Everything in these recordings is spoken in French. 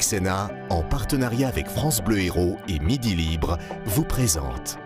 Sénat, en partenariat avec France Bleu Héros et Midi Libre, vous présente.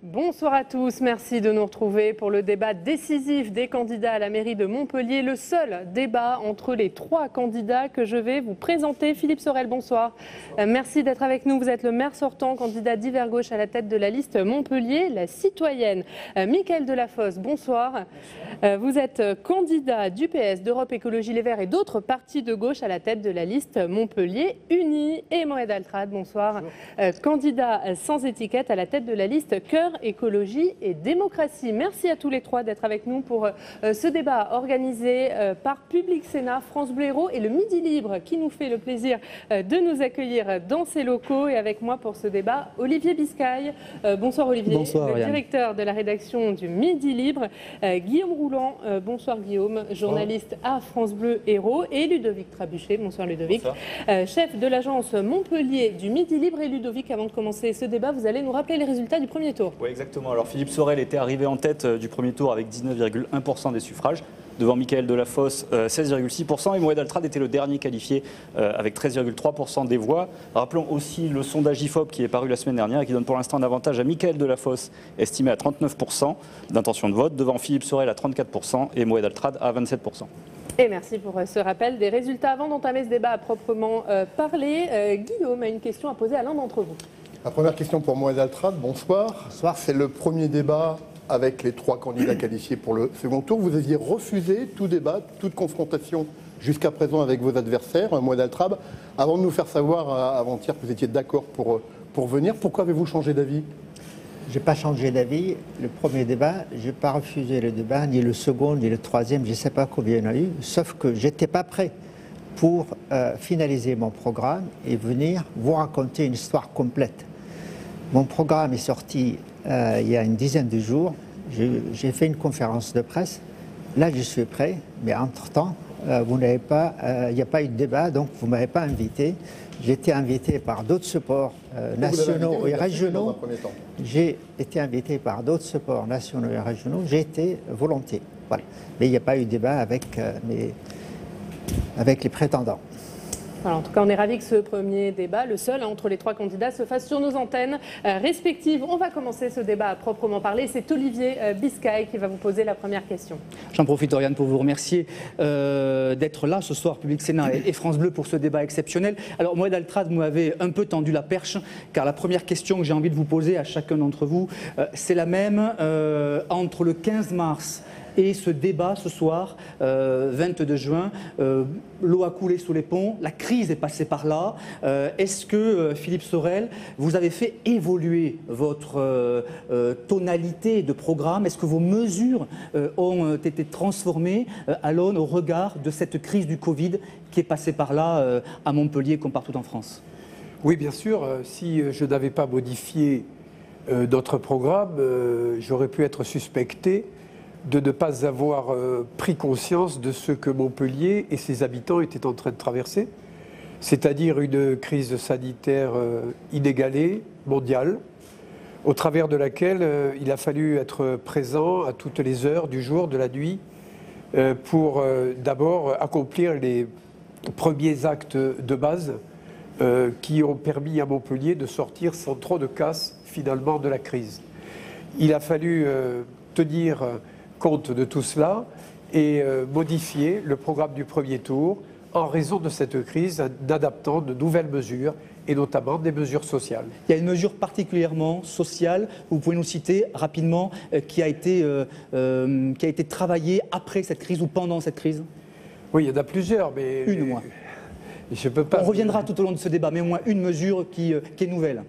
Bonsoir à tous, merci de nous retrouver pour le débat décisif des candidats à la mairie de Montpellier, le seul débat entre les trois candidats que je vais vous présenter. Philippe Sorel, bonsoir. Merci d'être avec nous. Vous êtes le maire sortant, candidat d'hiver gauche à la tête de la liste Montpellier, la citoyenne. Mickaël Delafosse, bonsoir. Vous êtes candidat du PS, d'Europe Écologie Les Verts et d'autres partis de gauche à la tête de la liste Montpellier Unis. Et Moed Altrad, bonsoir. Candidat sans étiquette à la tête de la liste Cœur, Écologie et Démocratie. Merci à tous les trois d'être avec nous pour ce débat organisé par Public Sénat, France Bleu Héros et le Midi Libre qui nous fait le plaisir de nous accueillir dans ses locaux. Et avec moi pour ce débat, Olivier Biscay. Bonsoir Olivier, bonsoir, le directeur de la rédaction du Midi Libre. Guillaume Roulant, bonsoir Guillaume, journaliste à France Bleu Héros. Et Ludovic Trabuchet, bonsoir Ludovic, chef de l'agence Montpellier du Midi Libre. Et Ludovic, avant de commencer ce débat, vous allez nous rappeler les résultats du premier tour. Oui, exactement. Alors Philippe Sorel était arrivé en tête du premier tour avec 19,1% des suffrages, devant Mickaël Delafosse 16,6%, et Moed Altrad était le dernier qualifié avec 13,3% des voix. Rappelons aussi le sondage IFOP qui est paru la semaine dernière et qui donne pour l'instant un avantage à Mickaël Delafosse, estimé à 39% d'intention de vote, devant Philippe Sorel à 34% et Moed Altrad à 27%. Et merci pour ce rappel des résultats. Avant d'entamer ce débat à proprement parler, Guillaume a une question à poser à l'un d'entre vous. La première question pour Moed Altrad, bonsoir. Bonsoir. C'est le premier débat avec les trois candidats qualifiés pour le second tour. Vous aviez refusé tout débat, toute confrontation jusqu'à présent avec vos adversaires, Moed Altrad. Avant de nous faire savoir avant-hier que vous étiez d'accord pour venir, pourquoi avez-vous changé d'avis? Je n'ai pas changé d'avis. Le premier débat, je n'ai pas refusé le débat, ni le second, ni le troisième, je ne sais pas combien il y en a eu, sauf que je n'étais pas prêt pour finaliser mon programme et venir vous raconter une histoire complète. Mon programme est sorti il y a une dizaine de jours. J'ai fait une conférence de presse. Là, je suis prêt, mais entre-temps, il n'y a pas eu de débat, donc vous ne m'avez pas invité. J'ai été invité par d'autres supports nationaux et régionaux. J'ai été invité par d'autres supports nationaux et régionaux. J'ai été volontiers. Voilà. Mais il n'y a pas eu de débat avec les prétendants. Alors, en tout cas, on est ravis que ce premier débat, le seul entre les trois candidats, se fasse sur nos antennes respectives. On va commencer ce débat à proprement parler. C'est Olivier Biscay qui va vous poser la première question. J'en profite, Oriane, pour vous remercier d'être là ce soir, Public Sénat et France Bleu, pour ce débat exceptionnel. Alors, Moed Altrad m'avait un peu tendu la perche, car la première question que j'ai envie de vous poser à chacun d'entre vous, c'est la même entre le 15 mars et ce débat ce soir, 22 juin, l'eau a coulé sous les ponts, la crise est passée par là. Est-ce que, Philippe Sorel, vous avez fait évoluer votre tonalité de programme? Est-ce que vos mesures ont été transformées à l'aune, au regard de cette crise du Covid qui est passée par là, à Montpellier comme partout en France? Oui, bien sûr. Si je n'avais pas modifié notre programme, j'aurais pu être suspecté de ne pas avoir pris conscience de ce que Montpellier et ses habitants étaient en train de traverser, c'est-à-dire une crise sanitaire inégalée, mondiale, au travers de laquelle il a fallu être présent à toutes les heures du jour, de la nuit, pour d'abord accomplir les premiers actes de base qui ont permis à Montpellier de sortir sans trop de casse finalement de la crise. Il a fallu tenir compte de tout cela et modifier le programme du premier tour en raison de cette crise, en adaptant de nouvelles mesures et notamment des mesures sociales. Il y a une mesure particulièrement sociale, vous pouvez nous citer rapidement, qui a été travaillée après cette crise ou pendant cette crise? Oui, il y en a plusieurs, mais... Une, moi. Je peux pas... On reviendra tout au long de ce débat, mais au moins une mesure qui est nouvelle.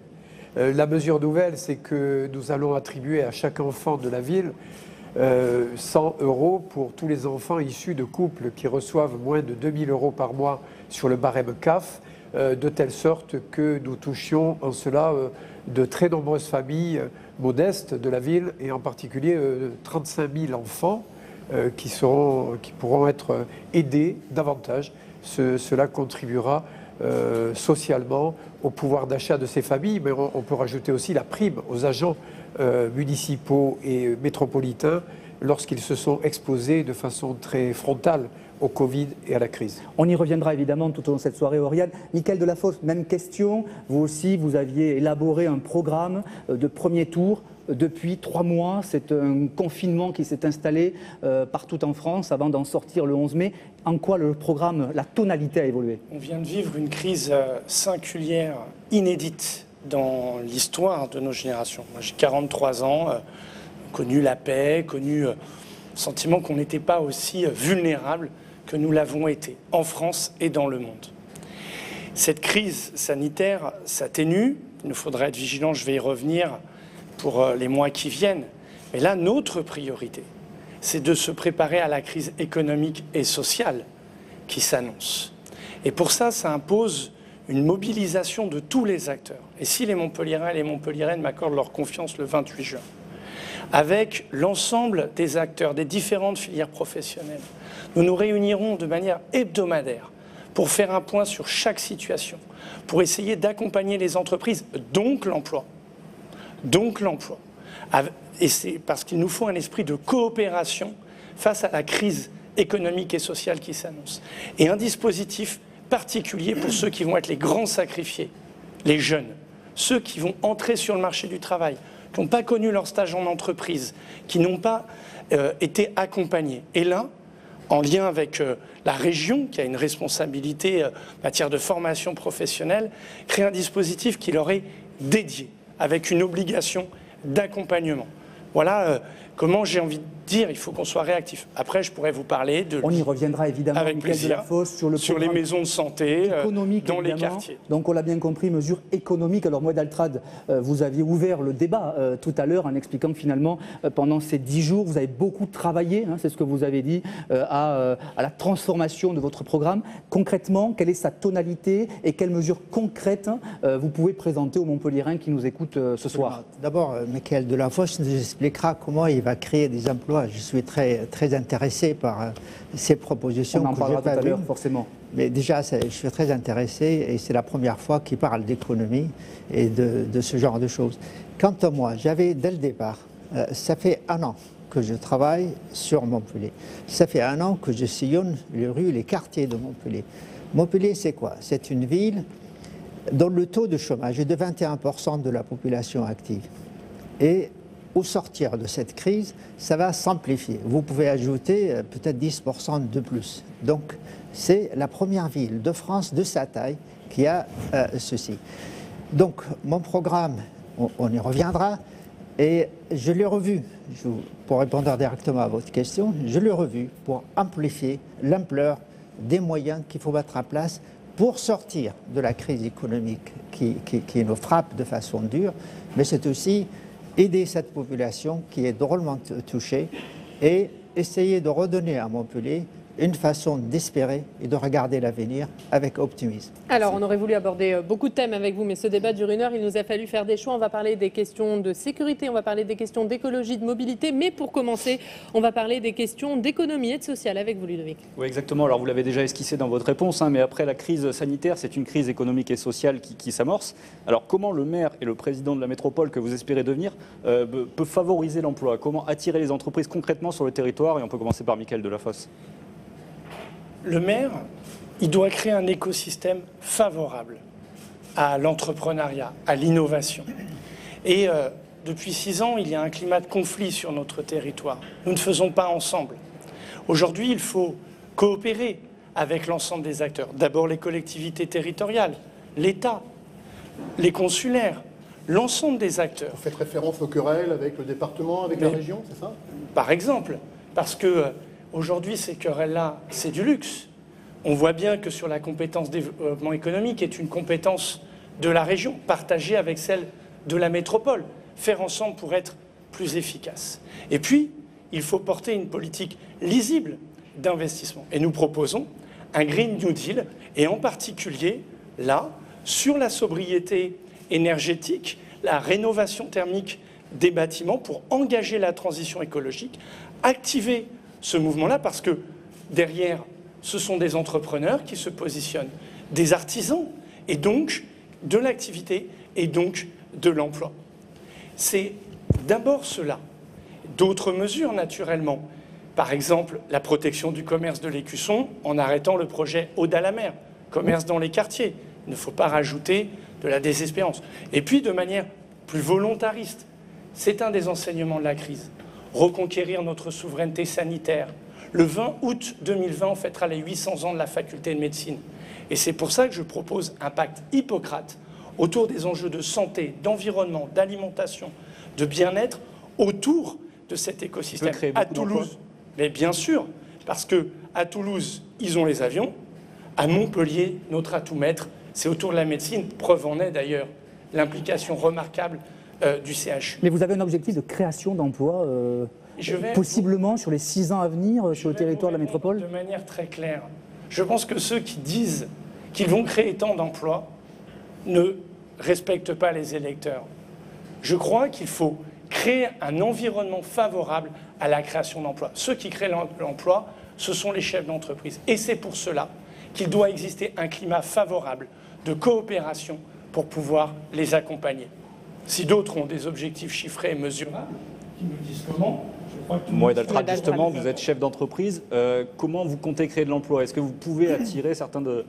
La mesure nouvelle, c'est que nous allons attribuer à chaque enfant de la ville 100 € pour tous les enfants issus de couples qui reçoivent moins de 2 000 € par mois sur le barème CAF, de telle sorte que nous touchions en cela de très nombreuses familles modestes de la ville et en particulier 35 000 enfants qui pourront être aidés davantage. Cela contribuera socialement au pouvoir d'achat de ces familles, mais on peut rajouter aussi la prime aux agents municipaux et métropolitains lorsqu'ils se sont exposés de façon très frontale au Covid et à la crise. On y reviendra évidemment tout au long de cette soirée, Oriane. Mickaël Delafosse, même question. Vous aussi, vous aviez élaboré un programme de premier tour. Depuis 3 mois, c'est un confinement qui s'est installé partout en France avant d'en sortir le 11 mai. En quoi le programme, la tonalité a évolué? On vient de vivre une crise singulière, inédite dans l'histoire de nos générations. Moi, j'ai 43 ans, connu la paix, connu le sentiment qu'on n'était pas aussi vulnérable que nous l'avons été, en France et dans le monde. Cette crise sanitaire s'atténue, il nous faudra être vigilants, je vais y revenir pour les mois qui viennent. Mais là, notre priorité, c'est de se préparer à la crise économique et sociale qui s'annonce. Et pour ça, ça impose une mobilisation de tous les acteurs. Et si les Montpelliérains et les Montpelliéraines m'accordent leur confiance le 28 juin, avec l'ensemble des acteurs des différentes filières professionnelles, nous nous réunirons de manière hebdomadaire pour faire un point sur chaque situation, pour essayer d'accompagner les entreprises, donc l'emploi. Et c'est parce qu'il nous faut un esprit de coopération face à la crise économique et sociale qui s'annonce. Et un dispositif particulier pour ceux qui vont être les grands sacrifiés, les jeunes, ceux qui vont entrer sur le marché du travail, qui n'ont pas connu leur stage en entreprise, qui n'ont pas été accompagnés. Et là, en lien avec la région, qui a une responsabilité en matière de formation professionnelle, créer un dispositif qui leur est dédié, avec une obligation d'accompagnement. Voilà comment j'ai envie de dire, il faut qu'on soit réactif. Après, je pourrais vous parler de... On y reviendra évidemment, avec plaisir, sur les maisons de santé, dans les quartiers. Donc on l'a bien compris, mesures économiques. Alors Moed Altrad, vous aviez ouvert le débat tout à l'heure en expliquant que finalement, pendant ces 10 jours, vous avez beaucoup travaillé, hein, c'est ce que vous avez dit, à la transformation de votre programme. Concrètement, quelle est sa tonalité et quelles mesures concrètes vous pouvez présenter aux Montpelliérains qui nous écoutent ce soir? D'abord, Mickaël Delafosse nous expliquera comment il va créer des emplois. Je suis très intéressé par ces propositions. On en parlera tout à l'heure, forcément. Mais déjà, je suis très intéressé et c'est la première fois qu'il parle d'économie et de ce genre de choses. Quant à moi, j'avais dès le départ, ça fait 1 an que je travaille sur Montpellier. Ça fait 1 an que je sillonne les rues, les quartiers de Montpellier. Montpellier, c'est quoi? C'est une ville dont le taux de chômage est de 21% de la population active. Et au sortir de cette crise, ça va s'amplifier. Vous pouvez ajouter peut-être 10% de plus. Donc, c'est la première ville de France de sa taille qui a ceci. Donc, mon programme, on y reviendra, et je l'ai revu, pour répondre directement à votre question, je l'ai revu pour amplifier l'ampleur des moyens qu'il faut mettre en place pour sortir de la crise économique qui nous frappe de façon dure, mais c'est aussi aider cette population qui est drôlement touchée et essayer de redonner à Montpellier une façon d'espérer et de regarder l'avenir avec optimisme. Alors, on aurait voulu aborder beaucoup de thèmes avec vous, mais ce débat dure 1 heure. Il nous a fallu faire des choix. On va parler des questions de sécurité, on va parler des questions d'écologie, de mobilité, mais pour commencer, on va parler des questions d'économie et de social avec vous, Ludovic. Oui, exactement. Alors, vous l'avez déjà esquissé dans votre réponse, hein, mais après la crise sanitaire, c'est une crise économique et sociale qui s'amorce. Alors, comment le maire et le président de la métropole que vous espérez devenir peut favoriser l'emploi? Comment attirer les entreprises concrètement sur le territoire? Et on peut commencer par Mickaël Delafosse. Le maire, il doit créer un écosystème favorable à l'entrepreneuriat, à l'innovation. Et depuis 6 ans, il y a un climat de conflit sur notre territoire. Nous ne faisons pas ensemble. Aujourd'hui, il faut coopérer avec l'ensemble des acteurs. D'abord les collectivités territoriales, l'État, les consulaires, l'ensemble des acteurs. Vous faites référence aux querelles avec le département, avec la région, c'est ça? Par exemple, parce que aujourd'hui, ces querelles-là, c'est du luxe. On voit bien que sur la compétence développement économique est une compétence de la région, partagée avec celle de la métropole. Faire ensemble pour être plus efficace. Et puis, il faut porter une politique lisible d'investissement. Et nous proposons un Green New Deal, et en particulier, là, sur la sobriété énergétique, la rénovation thermique des bâtiments pour engager la transition écologique, activer ce mouvement-là, parce que derrière, ce sont des entrepreneurs qui se positionnent, des artisans, et donc de l'activité, et donc de l'emploi. C'est D'abord cela. D'autres mesures, naturellement. Par exemple, la protection du commerce de l'Écusson en arrêtant le projet Aude à la mer, commerce dans les quartiers. Il ne faut pas rajouter de la désespérance. Et puis, de manière plus volontariste, c'est un des enseignements de la crise. Reconquérir notre souveraineté sanitaire. Le 20 août 2020, on fêtera les 800 ans de la faculté de médecine. Et c'est pour ça que je propose un pacte Hippocrate autour des enjeux de santé, d'environnement, d'alimentation, de bien-être, autour de cet écosystème. À Toulouse, mais bien sûr, parce qu'à Toulouse, ils ont les avions. À Montpellier, notre atout maître, c'est autour de la médecine. Preuve en est d'ailleurs l'implication remarquable du CHU. Mais vous avez un objectif de création d'emplois possiblement sur les 6 ans à venir sur le territoire de la métropole? De manière très claire. Je pense que ceux qui disent qu'ils vont créer tant d'emplois ne respectent pas les électeurs. Je crois qu'il faut créer un environnement favorable à la création d'emplois. Ceux qui créent l'emploi, ce sont les chefs d'entreprise. Et c'est pour cela qu'il doit exister un climat favorable de coopération pour pouvoir les accompagner. Si d'autres ont des objectifs chiffrés et mesurables, qui me disent comment, je crois que... Moed Altrad, justement, vous êtes chef d'entreprise. Comment vous comptez créer de l'emploi? Est-ce que vous pouvez attirer certains de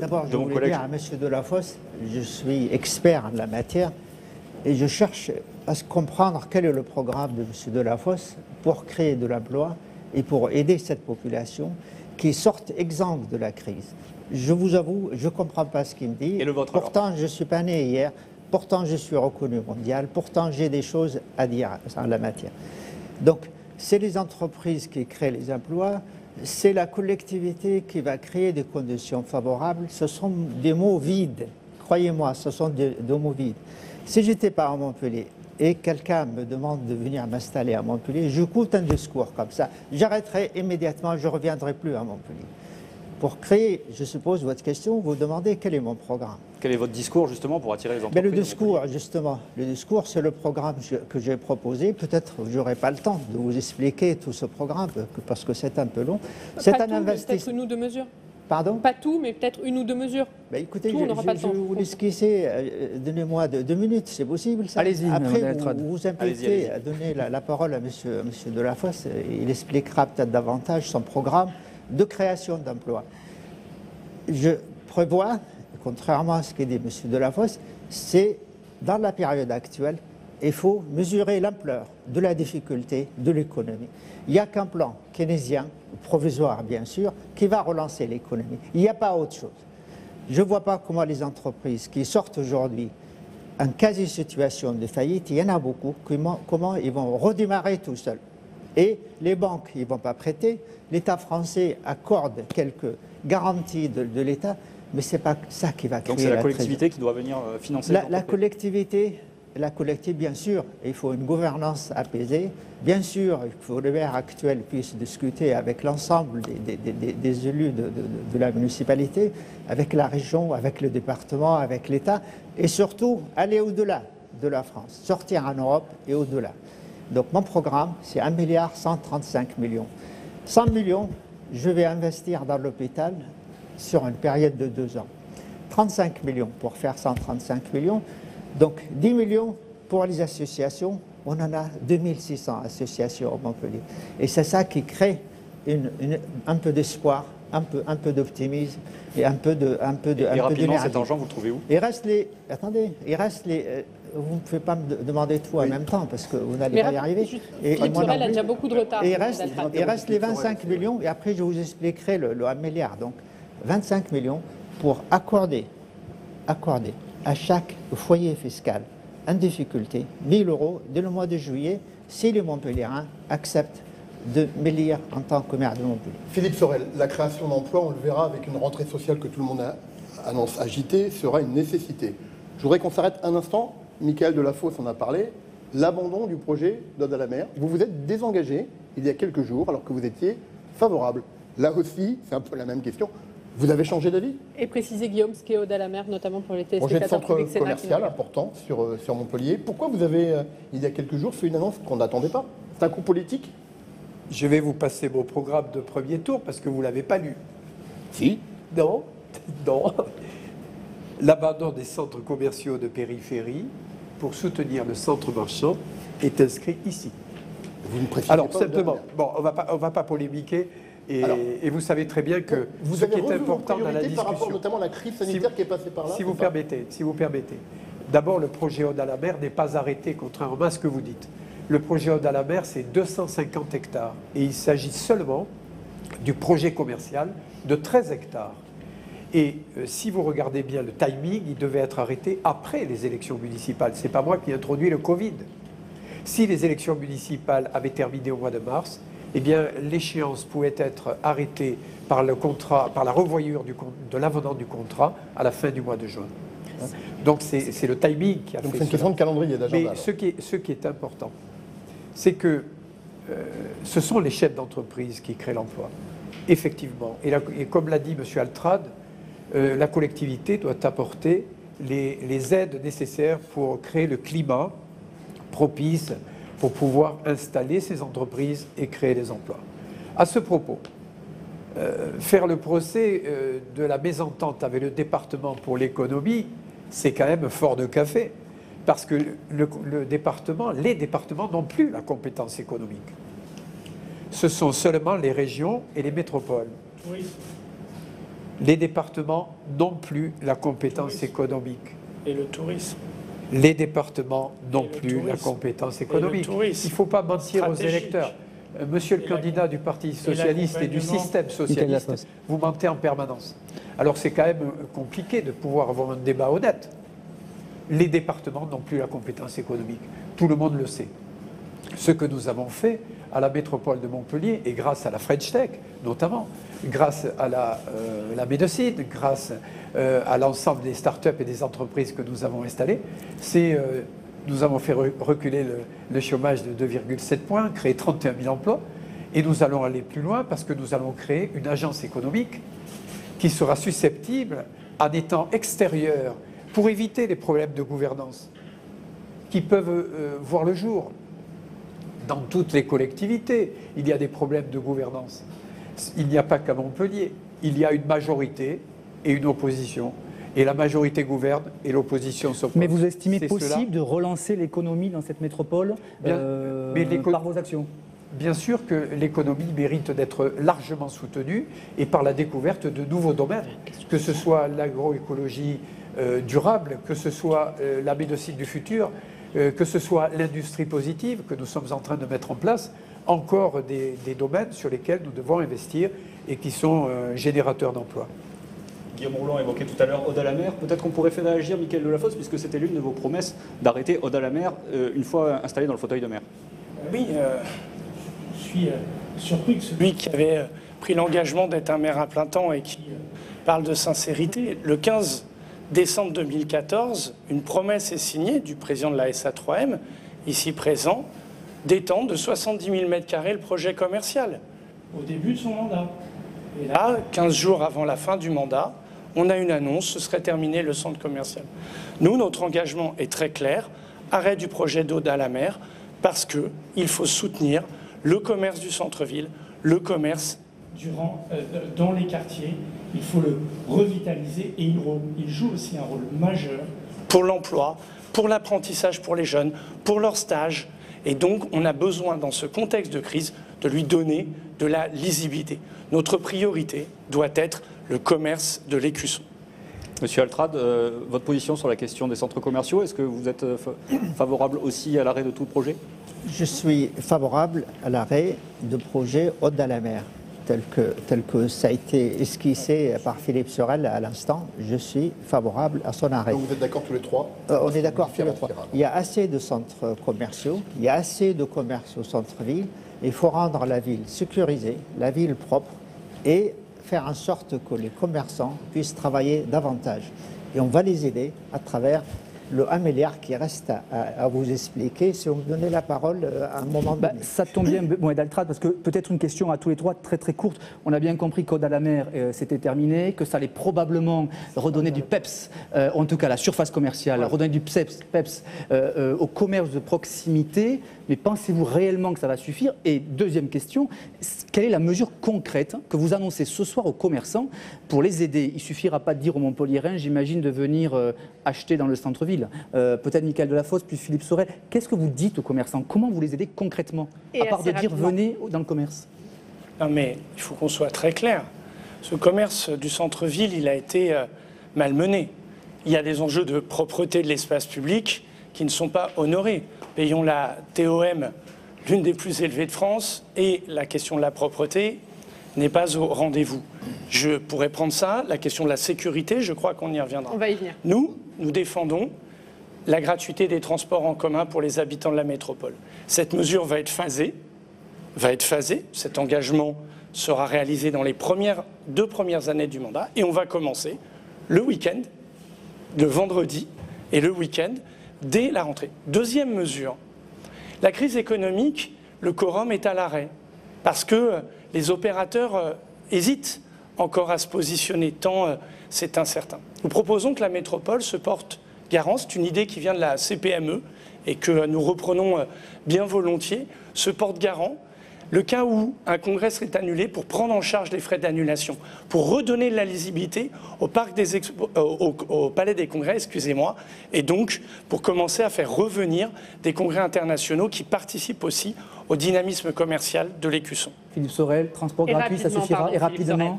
D'abord, je vos voulais collègues? dire à M. Delafosse, je suis expert en la matière et je cherche à comprendre quel est le programme de M. Delafosse pour créer de l'emploi et pour aider cette population qui sorte exsangue de la crise. Je vous avoue, je ne comprends pas ce qu'il me dit. Et le vôtre, pourtant, alors? je ne suis pas né hier. Pourtant, je suis reconnu mondial. Pourtant, j'ai des choses à dire en la matière. Donc, c'est les entreprises qui créent les emplois, c'est la collectivité qui va créer des conditions favorables. Ce sont des mots vides. Croyez-moi, ce sont des mots vides. Si j'étais pas à Montpellier et quelqu'un me demande de venir m'installer à Montpellier, j'écoute un discours comme ça. J'arrêterai immédiatement, je ne reviendrai plus à Montpellier. Pour créer, je suppose, votre question, vous demandez quel est mon programme. Quel est votre discours, justement, pour attirer les entreprises? Mais le discours, justement, le discours, c'est le programme que j'ai proposé. Peut-être que je n'aurai pas le temps de vous expliquer tout ce programme, parce que c'est un peu long. C'est un investissement. Peut-être une ou deux mesures. Pardon? Pas tout, mais peut-être une ou deux mesures. Bah, écoutez, tout, on n'aura pas le je temps. vais vous l'esquisser. Donnez-moi 2 minutes, c'est possible ça? Allez-y. Après, vous invitez à donner la parole à monsieur Delafosse. Il expliquera peut-être davantage son programme de création d'emplois. Je prévois, contrairement à ce qu'a dit M. Delafosse, c'est dans la période actuelle, il faut mesurer l'ampleur de la difficulté de l'économie. Il n'y a qu'un plan keynésien, provisoire bien sûr, qui va relancer l'économie. Il n'y a pas autre chose. Je ne vois pas comment les entreprises qui sortent aujourd'hui en quasi-situation de faillite, il y en a beaucoup, comment ils vont redémarrer tout seuls. Et les banques, ils ne vont pas prêter. L'État français accorde quelques garanties de l'État, mais ce n'est pas ça qui va créer la crise. Donc c'est la collectivité qui doit venir financer la collectivité, bien sûr, il faut une gouvernance apaisée. Bien sûr, il faut que le maire actuel puisse discuter avec l'ensemble des élus de la municipalité, avec la région, avec le département, avec l'État, et surtout aller au-delà de la France, sortir en Europe et au-delà. Donc mon programme, c'est 1,135 milliard. 100 millions, je vais investir dans l'hôpital sur une période de 2 ans. 35 millions pour faire 135 millions. Donc 10 millions pour les associations. On en a 2600 associations à Montpellier. Et c'est ça qui crée un peu d'espoir, un peu d'optimisme et un peu d'énergie. Et rapidement, cet argent, vous le trouvez où? Vous ne pouvez pas me demander tout en même temps parce que vous n'allez pas y arriver. Philippe Sorel a déjà beaucoup de retard. Il reste les 25 millions et après je vous expliquerai le 1 milliard. Donc 25 millions pour accorder à chaque foyer fiscal en difficulté 1 000 € dès le mois de juillet si les Montpelliérains acceptent de m'élire en tant que maire de Montpellier. Philippe Sorel, la création d'emplois, on le verra avec une rentrée sociale que tout le monde annonce agitée, sera une nécessité. Je voudrais qu'on s'arrête un instant. Michael Delafosse en a parlé, l'abandon du projet d'Aude à la mer. Vous vous êtes désengagé il y a quelques jours alors que vous étiez favorable. Là aussi, c'est un peu la même question. Vous avez changé d'avis? Et préciser, Guillaume, ce qu'est Aude à la mer, notamment pour les Projet de téléspectateurs centre publics commercial important sur Montpellier. Pourquoi vous avez, il y a quelques jours, fait une annonce qu'on n'attendait pas? C'est un coup politique? Je vais vous passer mon programme de premier tour parce que vous ne l'avez pas lu. Si. Non, non. L'abandon des centres commerciaux de périphérie pour soutenir le centre marchand est inscrit ici. Vous ne précisez Alors pas simplement, Au-delà-la-mer. bon, on va pas polémiquer et vous savez très bien que Vous ce avez qui est revu vos important dans la priorités par rapport discussion, notamment à la crise sanitaire qui est passée par là. si vous c'est ça permettez, d'abord le projet Aude à la mer n'est pas arrêté contrairement à ce que vous dites. Le projet Aude à la mer, c'est 250 hectares et il s'agit seulement du projet commercial de 13 hectares. Et si vous regardez bien le timing, il devait être arrêté après les élections municipales. Ce n'est pas moi qui ai introduit le Covid. Si les élections municipales avaient terminé au mois de mars, eh bien l'échéance pouvait être arrêtée par le contrat, par la revoyure de l'avenant du contrat à la fin du mois de juin. Donc c'est le timing qui a fait. Donc c'est une question de calendrier, d'agenda. Mais ce qui est important, c'est que ce sont les chefs d'entreprise qui créent l'emploi. Effectivement. Et comme l'a dit M. Altrad, la collectivité doit apporter les aides nécessaires pour créer le climat propice pour pouvoir installer ces entreprises et créer des emplois. À ce propos, faire le procès de la mésentente avec le département pour l'économie, c'est quand même fort de café, parce que les départements n'ont plus la compétence économique. Ce sont seulement les régions et les métropoles. Oui. Les départements n'ont plus la compétence économique. Et le tourisme. Les départements n'ont Et le plus la tourisme. compétence Et le économique. tourisme. Il ne faut pas mentir aux Stratégique. électeurs. Monsieur le Et candidat du Parti socialiste et du l'accompagnement. système socialiste, vous mentez en permanence. Alors c'est quand même compliqué de pouvoir avoir un débat honnête. Les départements n'ont plus la compétence économique. Tout le monde le sait. Ce que nous avons fait à la métropole de Montpellier, et grâce à la French Tech notamment, grâce à la médecine, grâce à l'ensemble des start-up et des entreprises que nous avons installées, c'est nous avons fait reculer le chômage de 2,7 points, créer 31 000 emplois, et nous allons aller plus loin parce que nous allons créer une agence économique qui sera susceptible, en étant extérieure, pour éviter les problèmes de gouvernance qui peuvent voir le jour. Dans toutes les collectivités, il y a des problèmes de gouvernance. Il n'y a pas qu'à Montpellier. Il y a une majorité et une opposition. Et la majorité gouverne et l'opposition s'oppose. Mais vous estimez C'est possible cela. de relancer l'économie dans cette métropole par vos actions? Bien sûr que l'économie mérite d'être largement soutenue et par la découverte de nouveaux domaines, que ce soit l'agroécologie durable, que ce soit la médecine du futur, que ce soit l'industrie positive que nous sommes en train de mettre en place, encore des domaines sur lesquels nous devons investir et qui sont générateurs d'emplois. Guillaume Rouland évoquait tout à l'heure Aude à la mer. Peut-être qu'on pourrait faire réagir Mickaël Delafosse, puisque c'était l'une de vos promesses d'arrêter Aude à la mer une fois installé dans le fauteuil de maire. Oui, je suis surpris que celui qui avait pris l'engagement d'être un maire à plein temps et qui parle de sincérité, le 15 décembre 2014, une promesse est signée du président de la SA3M, ici présent, d'étendre de 70 000 m² le projet commercial au début de son mandat. Et là, 15 jours avant la fin du mandat, on a une annonce, ce serait terminé le centre commercial. Nous, notre engagement est très clair, arrêt du projet d'Aude à la mer, parce qu'il faut soutenir le commerce du centre-ville, le commerce dans les quartiers. Il faut le revitaliser et il joue aussi un rôle majeur pour l'emploi, pour l'apprentissage pour les jeunes, pour leurs stages. Et donc, on a besoin, dans ce contexte de crise, de lui donner de la lisibilité. Notre priorité doit être le commerce de l'écusson. Monsieur Altrad, votre position sur la question des centres commerciaux, est-ce que vous êtes favorable aussi à l'arrêt de tout projet? Je suis favorable à l'arrêt de projet Aude à la mer, tel que ça a été esquissé par Philippe Sorel à l'instant. Je suis favorable à son arrêt. Donc vous êtes d'accord tous les trois? On est d'accord tous les trois. Il y a assez de centres commerciaux, il y a assez de commerces au centre-ville. Il faut rendre la ville sécurisée, la ville propre et faire en sorte que les commerçants puissent travailler davantage. Et on va les aider à travers le 1 milliard qui reste à vous expliquer si vous me donnez la parole à un moment donné. Ça tombe bien, Mohamed Altrad, parce que peut-être une question à tous les trois très très courte. On a bien compris qu'Aude à la mer c'était terminé, que ça allait probablement redonner du PEPS, en tout cas la surface commerciale, redonner du PEPS au commerce de proximité. Mais pensez-vous réellement que ça va suffire? Et deuxième question, quelle est la mesure concrète que vous annoncez ce soir aux commerçants pour les aider? Il ne suffira pas de dire aux Montpelliérains, j'imagine, de venir acheter dans le centre-ville. ville. Peut-être Mickaël Delafosse, puis Philippe Sorel. Qu'est-ce que vous dites aux commerçants? Comment vous les aidez concrètement? À part de dire venez dans le commerce. Non mais il faut qu'on soit très clair. Ce commerce du centre-ville, il a été malmené. Il y a des enjeux de propreté de l'espace public qui ne sont pas honorés. Payons la TOM, l'une des plus élevées de France, et la question de la propreté n'est pas au rendez-vous. Je pourrais prendre ça, la question de la sécurité, je crois qu'on y reviendra. On va y venir. Nous défendons la gratuité des transports en commun pour les habitants de la métropole. Cette mesure va être phasée. Cet engagement sera réalisé dans les 2 premières années du mandat, et on va commencer le week-end, le vendredi et le week-end, dès la rentrée. Deuxième mesure, la crise économique, le quorum est à l'arrêt, parce que les opérateurs hésitent encore à se positionner, tant c'est incertain. Nous proposons que la métropole se porte garant, c'est une idée qui vient de la CPME et que nous reprenons bien volontiers, se porte garant le cas où un congrès serait annulé pour prendre en charge les frais d'annulation, pour redonner de la lisibilité au Palais des Congrès, excusez-moi, et donc pour commencer à faire revenir des congrès internationaux qui participent aussi au dynamisme commercial de l'Écusson. Philippe Sorel, transport gratuit, ça suffira, et rapidement.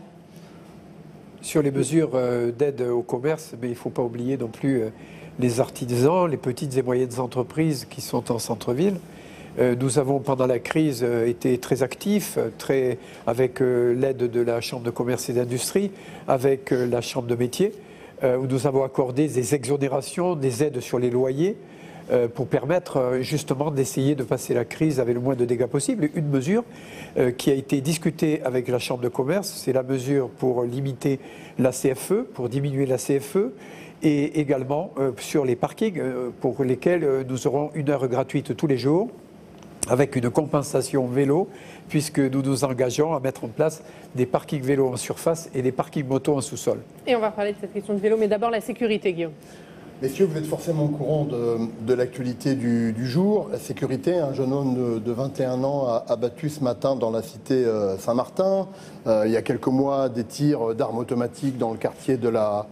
Sur les mesures d'aide au commerce, mais il ne faut pas oublier non plus les artisans, les petites et moyennes entreprises qui sont en centre-ville. Nous avons, pendant la crise, été très actifs, avec l'aide de la Chambre de commerce et d'industrie, avec la Chambre de métier, où nous avons accordé des exonérations, des aides sur les loyers, pour permettre justement d'essayer de passer la crise avec le moins de dégâts possible. Une mesure qui a été discutée avec la Chambre de commerce, c'est la mesure pour limiter la CFE, pour diminuer la CFE, et également sur les parkings pour lesquels nous aurons 1 heure gratuite tous les jours, avec une compensation vélo, puisque nous nous engageons à mettre en place des parkings vélos en surface et des parkings motos en sous-sol. Et on va parler de cette question de vélo, mais d'abord la sécurité, Guillaume. Messieurs, vous êtes forcément au courant de l'actualité du jour. La sécurité, un jeune homme de 21 ans a abattu ce matin dans la cité Saint-Martin. Il y a quelques mois, des tirs d'armes automatiques dans le quartier de la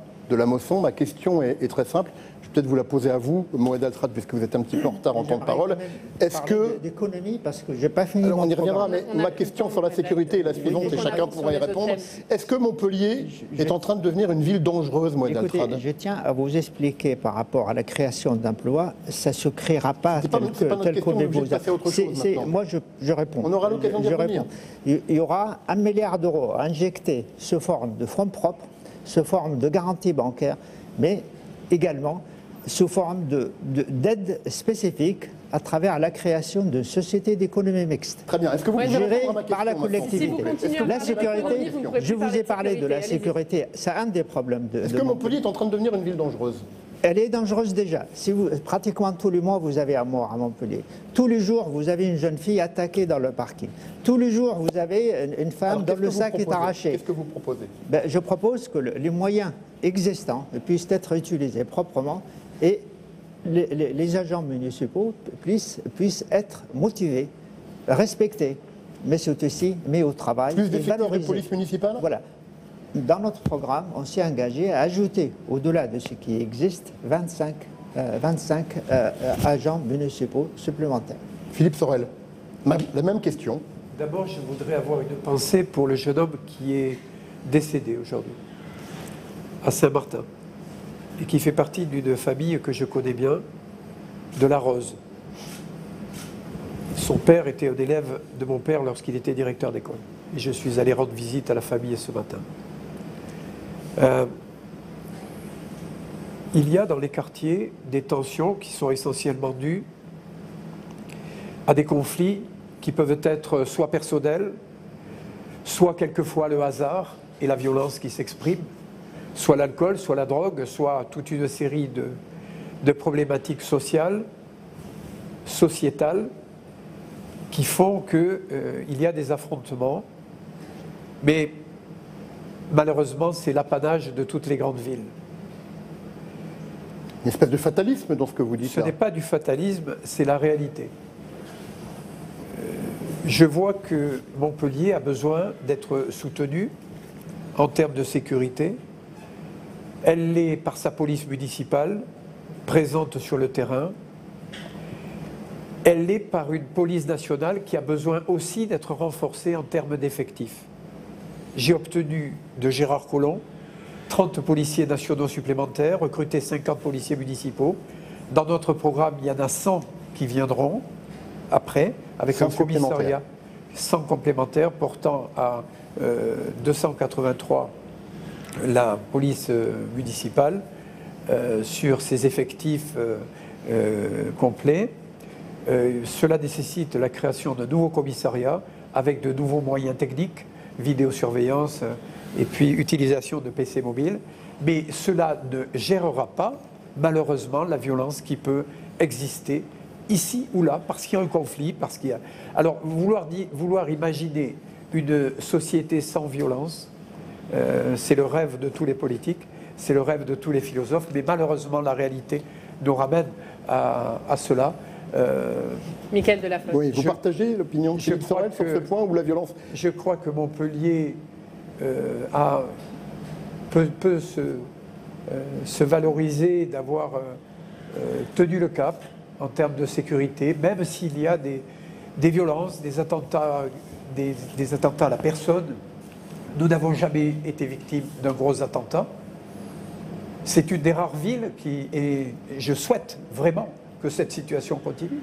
Mosson. Ma question est très simple. Peut-être vous la poser à vous, Moed Altrad, puisque vous êtes un petit peu en retard en temps de parole. Est-ce que d'économie, parce que j'ai pas fini. Alors on y reviendra, mais ma question sur la sécurité est la suivante, et chacun pourra y répondre. Est-ce que Montpellier est en train de devenir une ville dangereuse, Moed Altrad? Je tiens à vous expliquer par rapport à la création d'emplois, ça ne se créera pas tel qu'on vous a. Moi, je réponds. On aura l'occasion d'y revenir. Il y aura 1 milliard d'euros injectés sous forme de fonds propres, sous forme de garantie bancaire, mais également sous forme d'aide spécifique à travers la création de sociétés d'économie mixte. Très bien. Est-ce que vous pouvez répondre à ma question par la collectivité? La sécurité, je vous ai parlé de la sécurité, c'est un des problèmes de Est-ce que Montpellier est en train de devenir une ville dangereuse? Elle est dangereuse déjà. Pratiquement tous les mois, vous avez un mort à Montpellier. Tous les jours, vous avez une jeune fille attaquée dans le parking. Tous les jours, vous avez une femme dont le sac est arraché. Qu'est-ce que vous proposez? Je propose que les moyens existants puissent être utilisés proprement et les agents municipaux puissent être motivés, respectés, mais c'est aussi mis au travail. Plus d'effectifs de police municipale? Voilà. Dans notre programme, on s'est engagé à ajouter, au-delà de ce qui existe, 25 agents municipaux supplémentaires. Philippe Sorel, la même question. D'abord, je voudrais avoir une pensée pour le jeune homme qui est décédé aujourd'hui, à Saint-Martin, et qui fait partie d'une famille que je connais bien, de la Rose. Son père était un élève de mon père lorsqu'il était directeur d'école. Et je suis allé rendre visite à la famille ce matin. Il y a dans les quartiers des tensions qui sont essentiellement dues à des conflits qui peuvent être soit personnels, soit quelquefois le hasard et la violence qui s'exprime, soit l'alcool, soit la drogue, soit toute une série de problématiques sociales, sociétales, qui font qu'il y a des affrontements, mais malheureusement, c'est l'apanage de toutes les grandes villes. Une espèce de fatalisme dans ce que vous dites. Ce n'est pas du fatalisme, c'est la réalité. Je vois que Montpellier a besoin d'être soutenue en termes de sécurité. Elle l'est par sa police municipale, présente sur le terrain, elle l'est par une police nationale qui a besoin aussi d'être renforcée en termes d'effectifs. J'ai obtenu de Gérard Collomb 30 policiers nationaux supplémentaires, recruté 50 policiers municipaux. Dans notre programme, il y en a 100 qui viendront après, avec un commissariat 100 complémentaires portant à 283 la police municipale sur ses effectifs complets. Cela nécessite la création de nouveaux commissariats avec de nouveaux moyens techniques, vidéosurveillance et puis utilisation de PC mobiles. Mais cela ne gérera pas, malheureusement, la violence qui peut exister ici ou là, parce qu'il y a un conflit, parce qu'il y a... Alors, vouloir imaginer une société sans violence, c'est le rêve de tous les politiques, c'est le rêve de tous les philosophes, mais malheureusement, la réalité nous ramène à cela. Michael Delafosse. Oui, vous partagez l'opinion de Philippe Sorel sur ce point où la violence... Je crois que Montpellier peut se valoriser d'avoir tenu le cap en termes de sécurité, même s'il y a des violences, des attentats à la personne. Nous n'avons jamais été victimes d'un gros attentat. C'est une des rares villes et je souhaite vraiment que cette situation continue.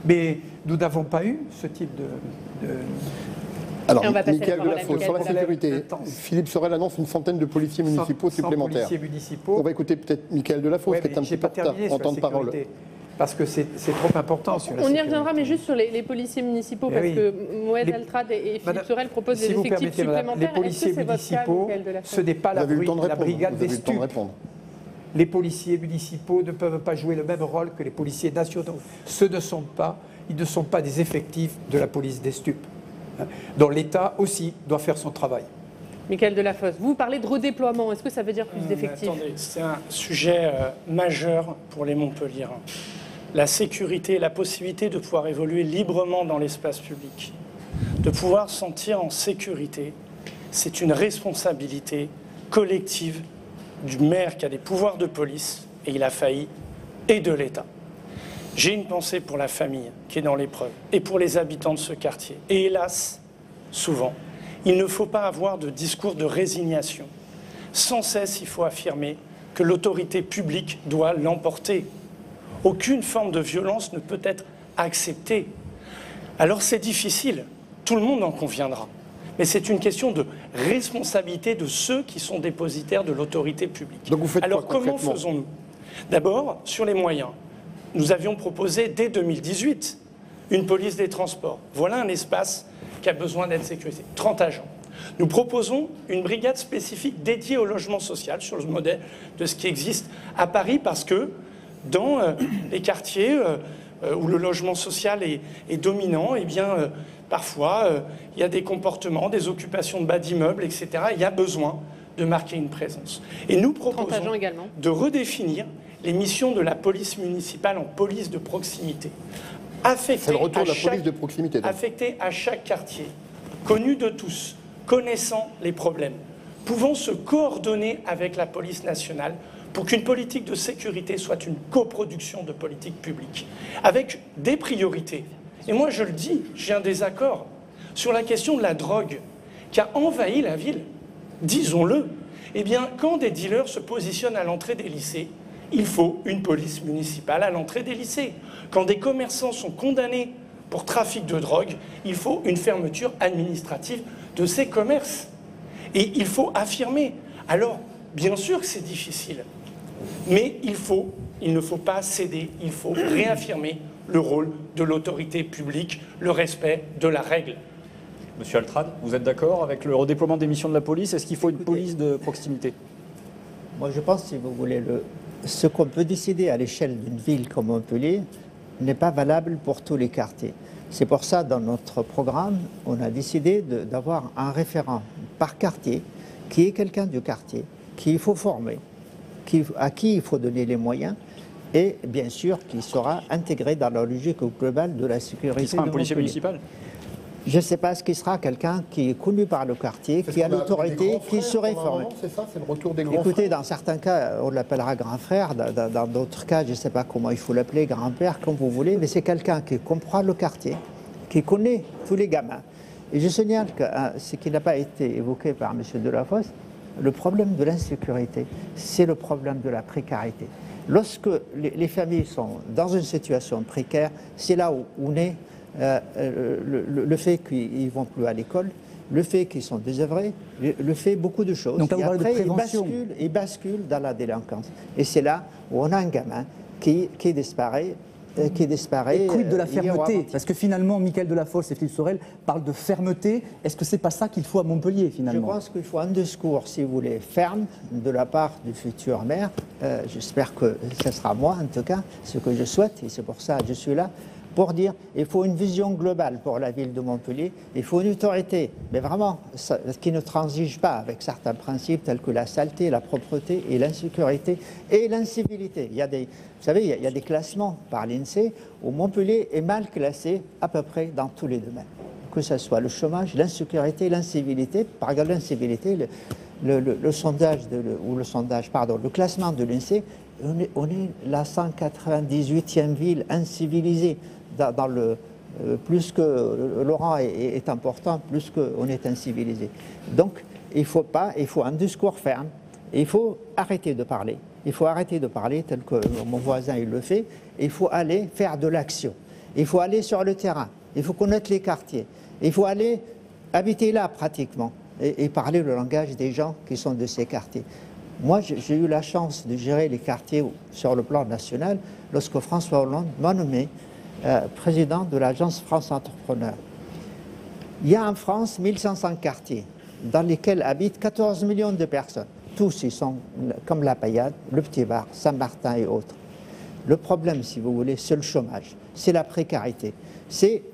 Mais nous n'avons pas eu ce type de... Alors, Michael Delafosse, sur la sécurité, Philippe Sorel annonce une centaine de policiers municipaux supplémentaires. Policiers municipaux. On va écouter peut-être Michael Delafosse, qui est un petit peu en temps de parole. Parce que c'est trop important sur la sécurité. On y reviendra, mais juste sur les policiers municipaux, parce que Moed Altrad et Philippe Sorel proposent des effectifs supplémentaires. Les policiers municipaux, ce n'est pas la brigade des stupes. Les policiers municipaux ne peuvent pas jouer le même rôle que les policiers nationaux. Ils ne sont pas des effectifs de la police des stupes. Donc l'État aussi doit faire son travail. Michael Delafosse, vous parlez de redéploiement. Est-ce que ça veut dire plus d'effectifs? Attendez, c'est un sujet majeur pour les Montpelliérains. La sécurité, la possibilité de pouvoir évoluer librement dans l'espace public, de pouvoir se sentir en sécurité, c'est une responsabilité collective du maire qui a des pouvoirs de police, et il a failli, et de l'État. J'ai une pensée pour la famille qui est dans l'épreuve, et pour les habitants de ce quartier. Et hélas, souvent, il ne faut pas avoir de discours de résignation. Sans cesse, il faut affirmer que l'autorité publique doit l'emporter. Aucune forme de violence ne peut être acceptée. Alors c'est difficile, tout le monde en conviendra. Mais c'est une question de responsabilité de ceux qui sont dépositaires de l'autorité publique. Donc vous faites Alors quoi, comment faisons-nous? D'abord, sur les moyens. Nous avions proposé dès 2018 une police des transports. Voilà un espace qui a besoin d'être sécurisé. 30 agents. Nous proposons une brigade spécifique dédiée au logement social sur le modèle de ce qui existe à Paris, parce que dans les quartiers où le logement social est dominant, eh bien, parfois, il y a des comportements, des occupations de bas d'immeubles, etc. Il y a besoin de marquer une présence. Et nous proposons de redéfinir les missions de la police municipale en police de proximité. C'est le retour de la police de proximité. Affectée à chaque quartier, connue de tous, connaissant les problèmes, pouvant se coordonner avec la police nationale pour qu'une politique de sécurité soit une coproduction de politique publique, avec des priorités. Et moi, je le dis, j'ai un désaccord sur la question de la drogue qui a envahi la ville. Disons-le. Eh bien, quand des dealers se positionnent à l'entrée des lycées, il faut une police municipale à l'entrée des lycées. Quand des commerçants sont condamnés pour trafic de drogue, il faut une fermeture administrative de ces commerces. Et il faut affirmer. Alors, bien sûr que c'est difficile, mais il ne faut pas céder, il faut réaffirmer le rôle de l'autorité publique, le respect de la règle. Monsieur Altrad, vous êtes d'accord avec le redéploiement des missions de la police? Est-ce qu'il faut une police de proximité? Moi, je pense, si vous voulez, ce qu'on peut décider à l'échelle d'une ville comme Montpellier n'est pas valable pour tous les quartiers. C'est pour ça, dans notre programme, on a décidé d'avoir un référent par quartier, qui est quelqu'un du quartier, qu'il faut former, à qui il faut donner les moyens, et bien sûr qui sera intégré dans la logique globale de la sécurité. Qui sera un policier municipal? Je ne sais pas ce qui sera quelqu'un qui est connu par le quartier, qui a l'autorité, qui serait formé. C'est ça, c'est le retour des grands Écoutez, frères. dans certains cas, on l'appellera grand frère, dans d'autres cas, je ne sais pas comment il faut l'appeler, grand-père, comme vous voulez, mais c'est quelqu'un qui comprend le quartier, qui connaît tous les gamins. Et je signale que ce qui n'a pas été évoqué par M. Delafosse, le problème de l'insécurité, c'est le problème de la précarité. Lorsque les familles sont dans une situation précaire, c'est là où naît le fait qu'ils ne vont plus à l'école, le fait qu'ils sont désœuvrés, le fait beaucoup de choses. Donc là, et vous parlez après, de prévention. ils basculent dans la délinquance. Et c'est là où on a un gamin qui disparaît. Et quid de la fermeté? Parce que finalement, Mickaël Delafosse et Philippe Sorel parlent de fermeté. Est-ce que c'est pas ça qu'il faut à Montpellier, finalement? Je pense qu'il faut un discours, si vous voulez, ferme de la part du futur maire. J'espère que ce sera moi, en tout cas, ce que je souhaite, et c'est pour ça que je suis là, pour dire qu'il faut une vision globale pour la ville de Montpellier. Il faut une autorité, mais vraiment, qui ne transige pas avec certains principes tels que la saleté, la propreté et l'insécurité et l'incivilité. Vous savez, il y a des classements par l'INSEE où Montpellier est mal classé à peu près dans tous les domaines. Que ce soit le chômage, l'insécurité, l'incivilité. Par exemple, l'incivilité, le classement de l'INSEE, on est la 198e ville incivilisée. Plus que Laurent est important, plus qu'on est incivilisé. Donc, il faut un discours ferme, et il faut arrêter de parler. Il faut arrêter de parler tel que mon voisin il le fait. Il faut aller faire de l'action. Il faut aller sur le terrain. Il faut connaître les quartiers. Il faut aller habiter là pratiquement et parler le langage des gens qui sont de ces quartiers. Moi, j'ai eu la chance de gérer les quartiers sur le plan national lorsque François Hollande m'a nommé président de l'agence France Entrepreneur. Il y a en France 1500 quartiers dans lesquels habitent 14 millions de personnes. Tous, ils sont comme la Paillade, le Petit Var, Saint-Martin et autres. Le problème, si vous voulez, c'est le chômage, c'est la précarité.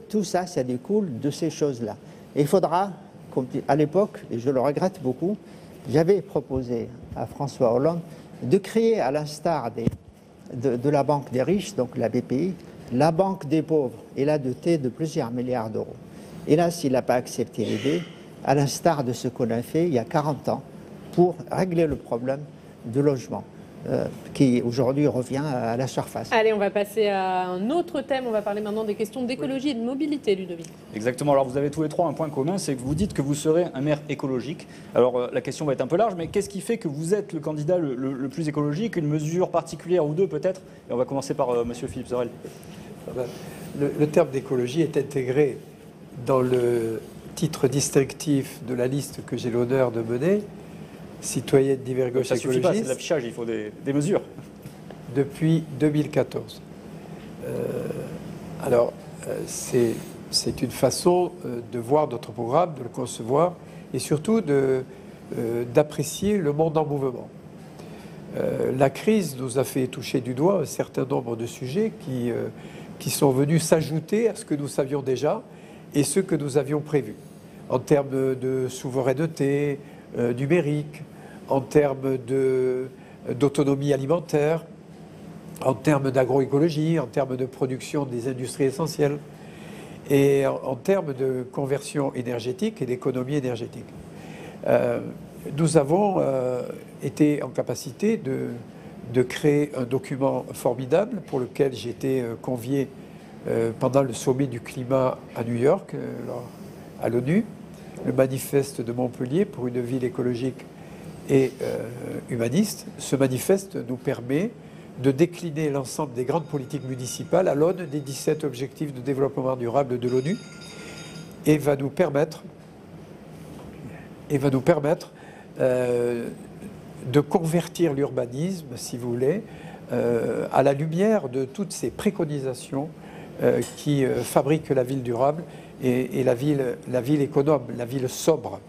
Tout ça, ça découle de ces choses-là. Et il faudra, à l'époque, et je le regrette beaucoup, j'avais proposé à François Hollande de créer, à l'instar de la Banque des riches, donc la BPI, la Banque des pauvres, et l'a doté de plusieurs milliards d'euros. Hélas, il n'a pas accepté l'idée, à l'instar de ce qu'on a fait il y a 40 ans, pour régler le problème du logement, qui aujourd'hui revient à la surface. Allez, on va passer à un autre thème. On va parler maintenant des questions d'écologie et de mobilité, Ludovic. Exactement. Alors, vous avez tous les trois un point commun, c'est que vous dites que vous serez un maire écologique. Alors, la question va être un peu large, mais qu'est-ce qui fait que vous êtes le candidat le plus écologique? Une mesure particulière ou deux, peut-être? Et on va commencer par monsieur Philippe Sorel. Le terme d'écologie est intégré dans le titre distinctif de la liste que j'ai l'honneur de mener, citoyenne divers gauche Ça ne suffit pas, c'est de écologiste, l'affichage, il faut des mesures. depuis 2014. C'est une façon de voir notre programme, de le concevoir et surtout d'apprécier le monde en mouvement. La crise nous a fait toucher du doigt un certain nombre de sujets qui sont venus s'ajouter à ce que nous savions déjà et ce que nous avions prévu, en termes de souveraineté numérique, en termes d'autonomie alimentaire, en termes d'agroécologie, en termes de production des industries essentielles et en termes de conversion énergétique et d'économie énergétique. Nous avons été en capacité de créer un document formidable pour lequel j'ai été convié pendant le sommet du climat à New York, à l'ONU, le manifeste de Montpellier pour une ville écologique et humaniste. Ce manifeste nous permet de décliner l'ensemble des grandes politiques municipales à l'aune des 17 objectifs de développement durable de l'ONU et va nous permettre de convertir l'urbanisme, si vous voulez, à la lumière de toutes ces préconisations qui fabriquent la ville durable et la ville économe, la ville sobre.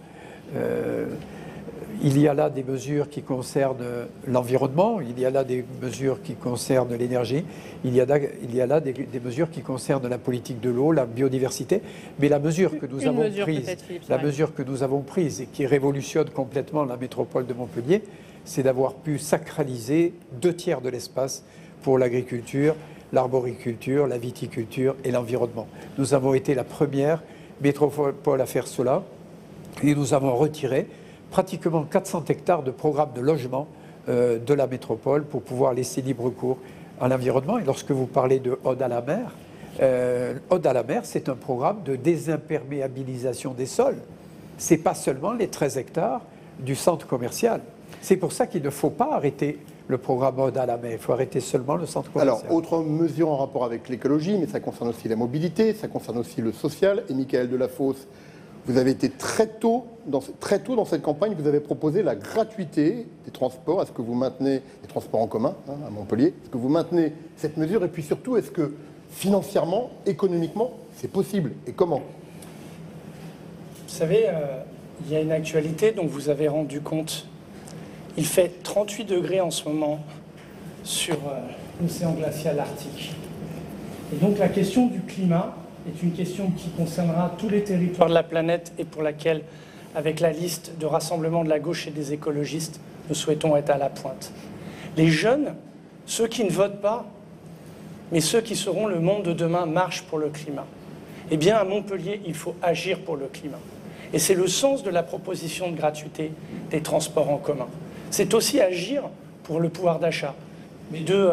Il y a là des mesures qui concernent l'environnement, il y a là des mesures qui concernent l'énergie, il y a là des mesures qui concernent la politique de l'eau, la biodiversité, mais la mesure que nous avons prise et qui révolutionne complètement la métropole de Montpellier, c'est d'avoir pu sacraliser 2/3 de l'espace pour l'agriculture, l'arboriculture, la viticulture et l'environnement. Nous avons été la première métropole à faire cela. Et nous avons retiré pratiquement 400 hectares de programme de logement de la métropole pour pouvoir laisser libre cours à l'environnement. Et lorsque vous parlez de Ode à la mer, Ode à la mer, c'est un programme de désimperméabilisation des sols. Ce n'est pas seulement les 13 hectares du centre commercial. C'est pour ça qu'il ne faut pas arrêter le programme Ode à la mer. Il faut arrêter seulement le centre commercial. Alors, autre mesure en rapport avec l'écologie, mais ça concerne aussi la mobilité, ça concerne aussi le social. Et Michaël Delafosse, vous avez été très tôt dans cette campagne, vous avez proposé la gratuité des transports. Est-ce que vous maintenez les transports en commun à Montpellier? Est-ce que vous maintenez cette mesure? Et puis surtout, est-ce que financièrement, économiquement, c'est possible? Et comment? Vous savez, il y a une actualité dont vous avez rendu compte. Il fait 38 degrés en ce moment sur l'océan glacial arctique. Et donc la question du climat est une question qui concernera tous les territoires de la planète et pour laquelle, avec la liste de rassemblement de la gauche et des écologistes, nous souhaitons être à la pointe. Les jeunes, ceux qui ne votent pas, mais ceux qui seront le monde de demain, marchent pour le climat. Eh bien, à Montpellier, il faut agir pour le climat. Et c'est le sens de la proposition de gratuité des transports en commun. C'est aussi agir pour le pouvoir d'achat. Mes deux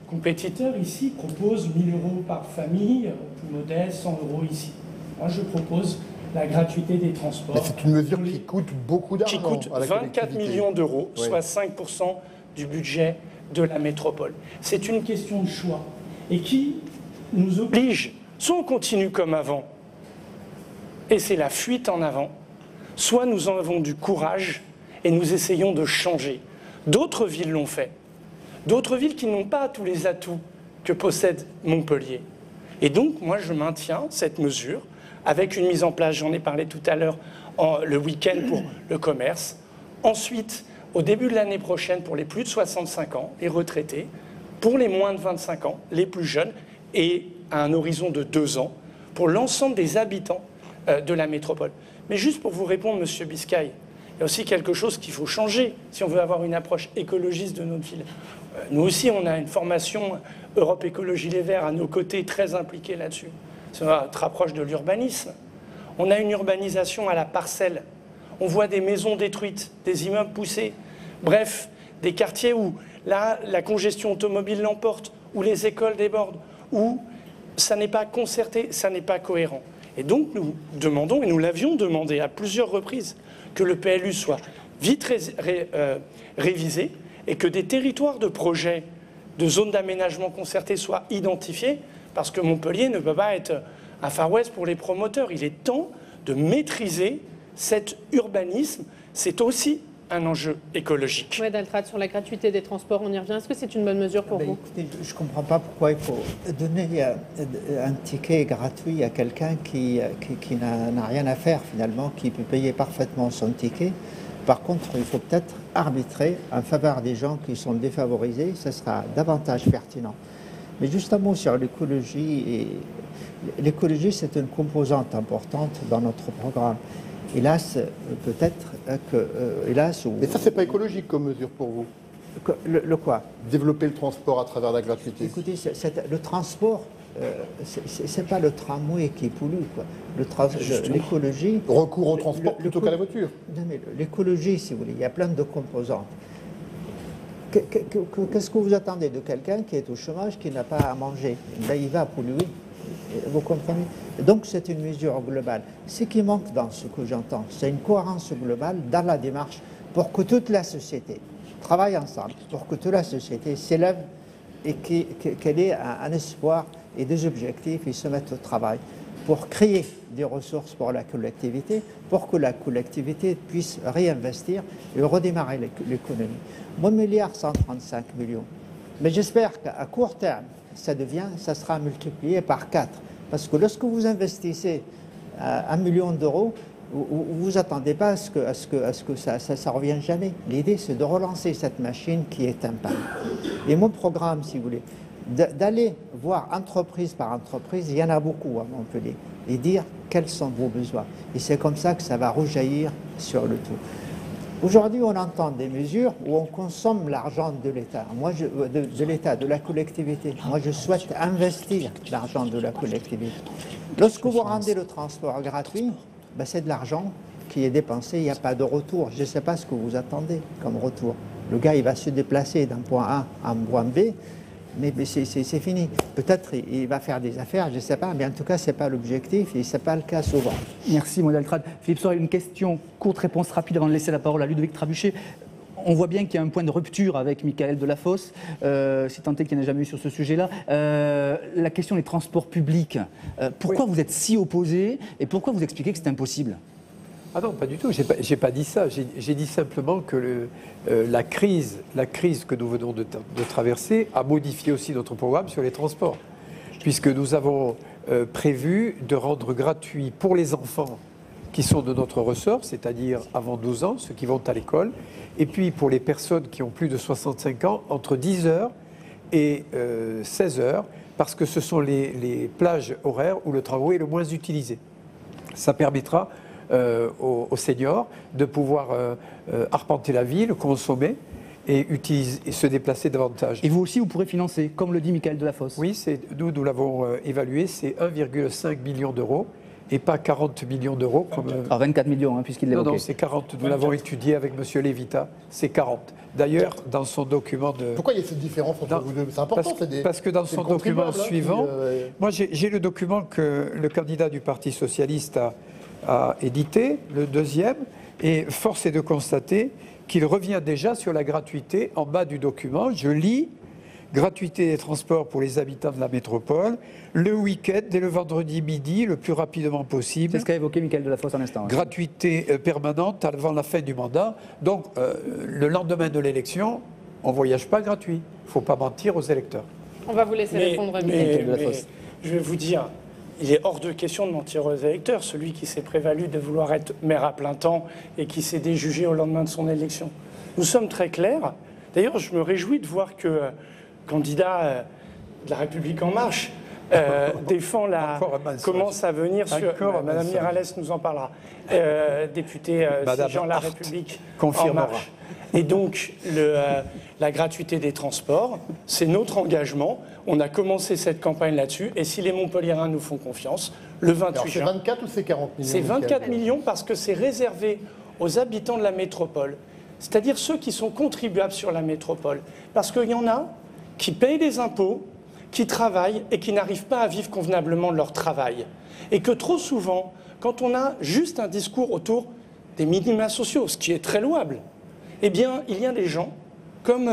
compétiteurs ici proposent 1 000 € par famille, plus modeste, 100 € ici. Moi, je propose la gratuité des transports. Mais c'est une mesure qui coûte beaucoup d'argent. Qui coûte 24 millions d'euros, oui, soit 5% du budget de la métropole. C'est une question de choix et qui nous oblige, soit on continue comme avant, et c'est la fuite en avant, soit nous en avons du courage et nous essayons de changer. D'autres villes l'ont fait. D'autres villes qui n'ont pas tous les atouts que possède Montpellier. Et donc, moi, je maintiens cette mesure avec une mise en place, j'en ai parlé tout à l'heure, le week-end pour le commerce. Ensuite, au début de l'année prochaine, pour les plus de 65 ans, les retraités, pour les moins de 25 ans, les plus jeunes, et à un horizon de 2 ans, pour l'ensemble des habitants de la métropole. Mais juste pour vous répondre, Monsieur Biscay, il y a aussi quelque chose qu'il faut changer si on veut avoir une approche écologiste de notre ville. Nous aussi, on a une formation Europe Écologie Les Verts à nos côtés, très impliquée là-dessus. C'est notre approche de l'urbanisme. On a une urbanisation à la parcelle. On voit des maisons détruites, des immeubles poussés. Bref, des quartiers où là, la congestion automobile l'emporte, où les écoles débordent, où ça n'est pas concerté, ça n'est pas cohérent. Et donc, nous demandons, et nous l'avions demandé à plusieurs reprises, que le PLU soit vite révisé et que des territoires de projets, de zones d'aménagement concerté soient identifiés, parce que Montpellier ne peut pas être un Far West pour les promoteurs. Il est temps de maîtriser cet urbanisme. C'est aussi un enjeu écologique. Oui, Daltrade, sur la gratuité des transports, on y revient. Est-ce que c'est une bonne mesure pour vous? Écoutez, je ne comprends pas pourquoi il faut donner un ticket gratuit à quelqu'un qui n'a rien à faire finalement, qui peut payer parfaitement son ticket. Par contre, il faut peut-être arbitrer en faveur des gens qui sont défavorisés. Ce sera davantage pertinent. Mais juste un mot sur l'écologie. L'écologie, c'est une composante importante dans notre programme. Hélas, peut-être que... hélas, mais ça, c'est pas écologique comme mesure pour vous? Le quoi? Développer le transport à travers la gratuité. Écoutez, le transport, c'est pas le tramway qui pollue, quoi. L'écologie... Recours au transport plutôt qu'à la voiture. Non, mais l'écologie, si vous voulez, il y a plein de composantes. Qu'est-ce que vous attendez de quelqu'un qui est au chômage, qui n'a pas à manger? Là, il va polluer. Vous comprenez? Donc, c'est une mesure globale. Ce qui manque dans ce que j'entends, c'est une cohérence globale dans la démarche pour que toute la société travaille ensemble, pour que toute la société s'élève et qu'elle ait un espoir et des objectifs et se mette au travail pour créer des ressources pour la collectivité, pour que la collectivité puisse réinvestir et redémarrer l'économie. 1,135 milliard. Mais j'espère qu'à court terme, ça sera multiplié par 4. Parce que lorsque vous investissez 1 million d'euros, vous ne vous attendez pas à ce que ça ne revienne jamais. L'idée, c'est de relancer cette machine qui est en panne. Et mon programme, si vous voulez, d'aller voir entreprise par entreprise, il y en a beaucoup à Montpellier, et dire quels sont vos besoins. Et c'est comme ça que ça va rejaillir sur le tout. Aujourd'hui, on entend des mesures où on consomme l'argent de l'État. Moi, de l'État, de la collectivité. Moi, je souhaite investir l'argent de la collectivité. Lorsque vous rendez le transport gratuit, ben, c'est de l'argent qui est dépensé, il n'y a pas de retour. Je ne sais pas ce que vous attendez comme retour. Le gars, il va se déplacer d'un point A à un point B, mais c'est fini. Peut-être il va faire des affaires, je ne sais pas, mais en tout cas, ce n'est pas l'objectif et ce n'est pas le cas souvent. Merci, Moed Altrad. Philippe Sorel, une question, courte réponse rapide avant de laisser la parole à Ludovic Trabuchet. On voit bien qu'il y a un point de rupture avec Michaël Delafosse, si tant est qu'il n'y en a jamais eu sur ce sujet-là. La question des transports publics, pourquoi vous êtes si opposé et pourquoi vous expliquez que c'est impossible ? Ah non, pas du tout. J'ai pas dit ça. J'ai dit simplement que la crise que nous venons de traverser a modifié aussi notre programme sur les transports, puisque nous avons prévu de rendre gratuit pour les enfants qui sont de notre ressort, c'est-à-dire avant 12 ans, ceux qui vont à l'école, et puis pour les personnes qui ont plus de 65 ans, entre 10 heures et 16 heures, parce que ce sont les plages horaires où le tramway est le moins utilisé. Ça permettra aux seniors de pouvoir arpenter la ville, consommer et se déplacer davantage. Et vous aussi, vous pourrez financer, comme le dit Michaël Delafosse. Oui, nous l'avons évalué, c'est 1,5 million d'euros et pas 40 millions d'euros. Comme, 24 millions, hein, puisqu'il l'évoquait. Non, c'est 40. Nous l'avons étudié avec M. Lévita, c'est 40. D'ailleurs, dans son document de... Pourquoi il y a cette différence entre vous deux? C'est important. Parce que dans son document suivant, moi j'ai le document que le candidat du Parti Socialiste a édité, le deuxième, et force est de constater qu'il revient déjà sur la gratuité en bas du document. Je lis « Gratuité des transports pour les habitants de la métropole, le week-end dès le vendredi midi, le plus rapidement possible. » C'est ce qu'a évoqué Michaël Delafosse en instant. Gratuité permanente avant la fin du mandat. Donc, le lendemain de l'élection, on ne voyage pas gratuit. Il ne faut pas mentir aux électeurs. On va vous laisser répondre, Michaël Delafosse. Je vais vous dire... Il est hors de question de mentir aux électeurs, celui qui s'est prévalu de vouloir être maire à plein temps et qui s'est déjugé au lendemain de son élection. Nous sommes très clairs. D'ailleurs, je me réjouis de voir que le candidat de La République En Marche défend commence à venir sur... Madame Miralles nous en parlera. Député Jean La République En Marche. Et donc, la gratuité des transports, c'est notre engagement. On a commencé cette campagne là-dessus. Et si les Montpelliérains nous font confiance, le 28 juin... C'est 24 ou c'est 40 millions? C'est 24 millions parce que c'est réservé aux habitants de la métropole. C'est-à-dire ceux qui sont contribuables sur la métropole. Parce qu'il y en a qui payent des impôts, qui travaillent et qui n'arrivent pas à vivre convenablement de leur travail. Et que trop souvent, quand on a juste un discours autour des minima sociaux, ce qui est très louable, eh bien, il y a des gens, comme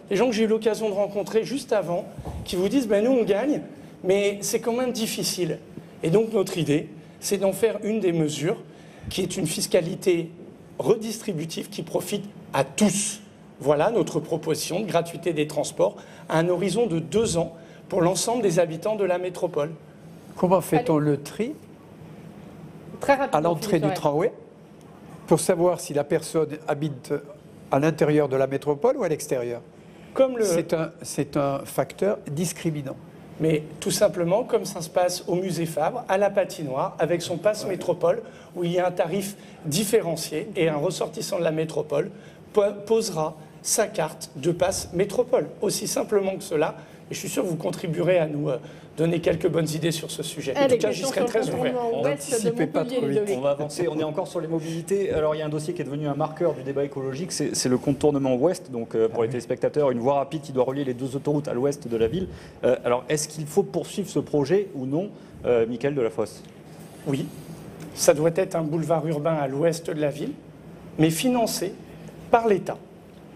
les gens que j'ai eu l'occasion de rencontrer juste avant, qui vous disent ben, « nous, on gagne, mais c'est quand même difficile ». Et donc, notre idée, c'est d'en faire une des mesures qui est une fiscalité redistributive qui profite à tous. Voilà notre proposition de gratuité des transports à un horizon de 2 ans pour l'ensemble des habitants de la métropole. Comment fait-on le tri à l'entrée du tramway pour savoir si la personne habite à l'intérieur de la métropole ou à l'extérieur? C'est un facteur discriminant. Mais tout simplement, comme ça se passe au musée Fabre, à la patinoire, avec son passe métropole, où il y a un tarif différencié, et un ressortissant de la métropole posera sa carte de passe métropole. Aussi simplement que cela. Et je suis sûr que vous contribuerez à nous donner quelques bonnes idées sur ce sujet. En tout cas, j'y serai très ouvert. N'anticipez pas trop vite. On va avancer. On est encore sur les mobilités. Alors, il y a un dossier qui est devenu un marqueur du débat écologique. C'est le contournement ouest. Donc, pour les téléspectateurs, une voie rapide qui doit relier les 2 autoroutes à l'ouest de la ville. Alors, est-ce qu'il faut poursuivre ce projet ou non, Michaël Delafosse? Oui. Ça doit être un boulevard urbain à l'ouest de la ville, mais financé par l'État,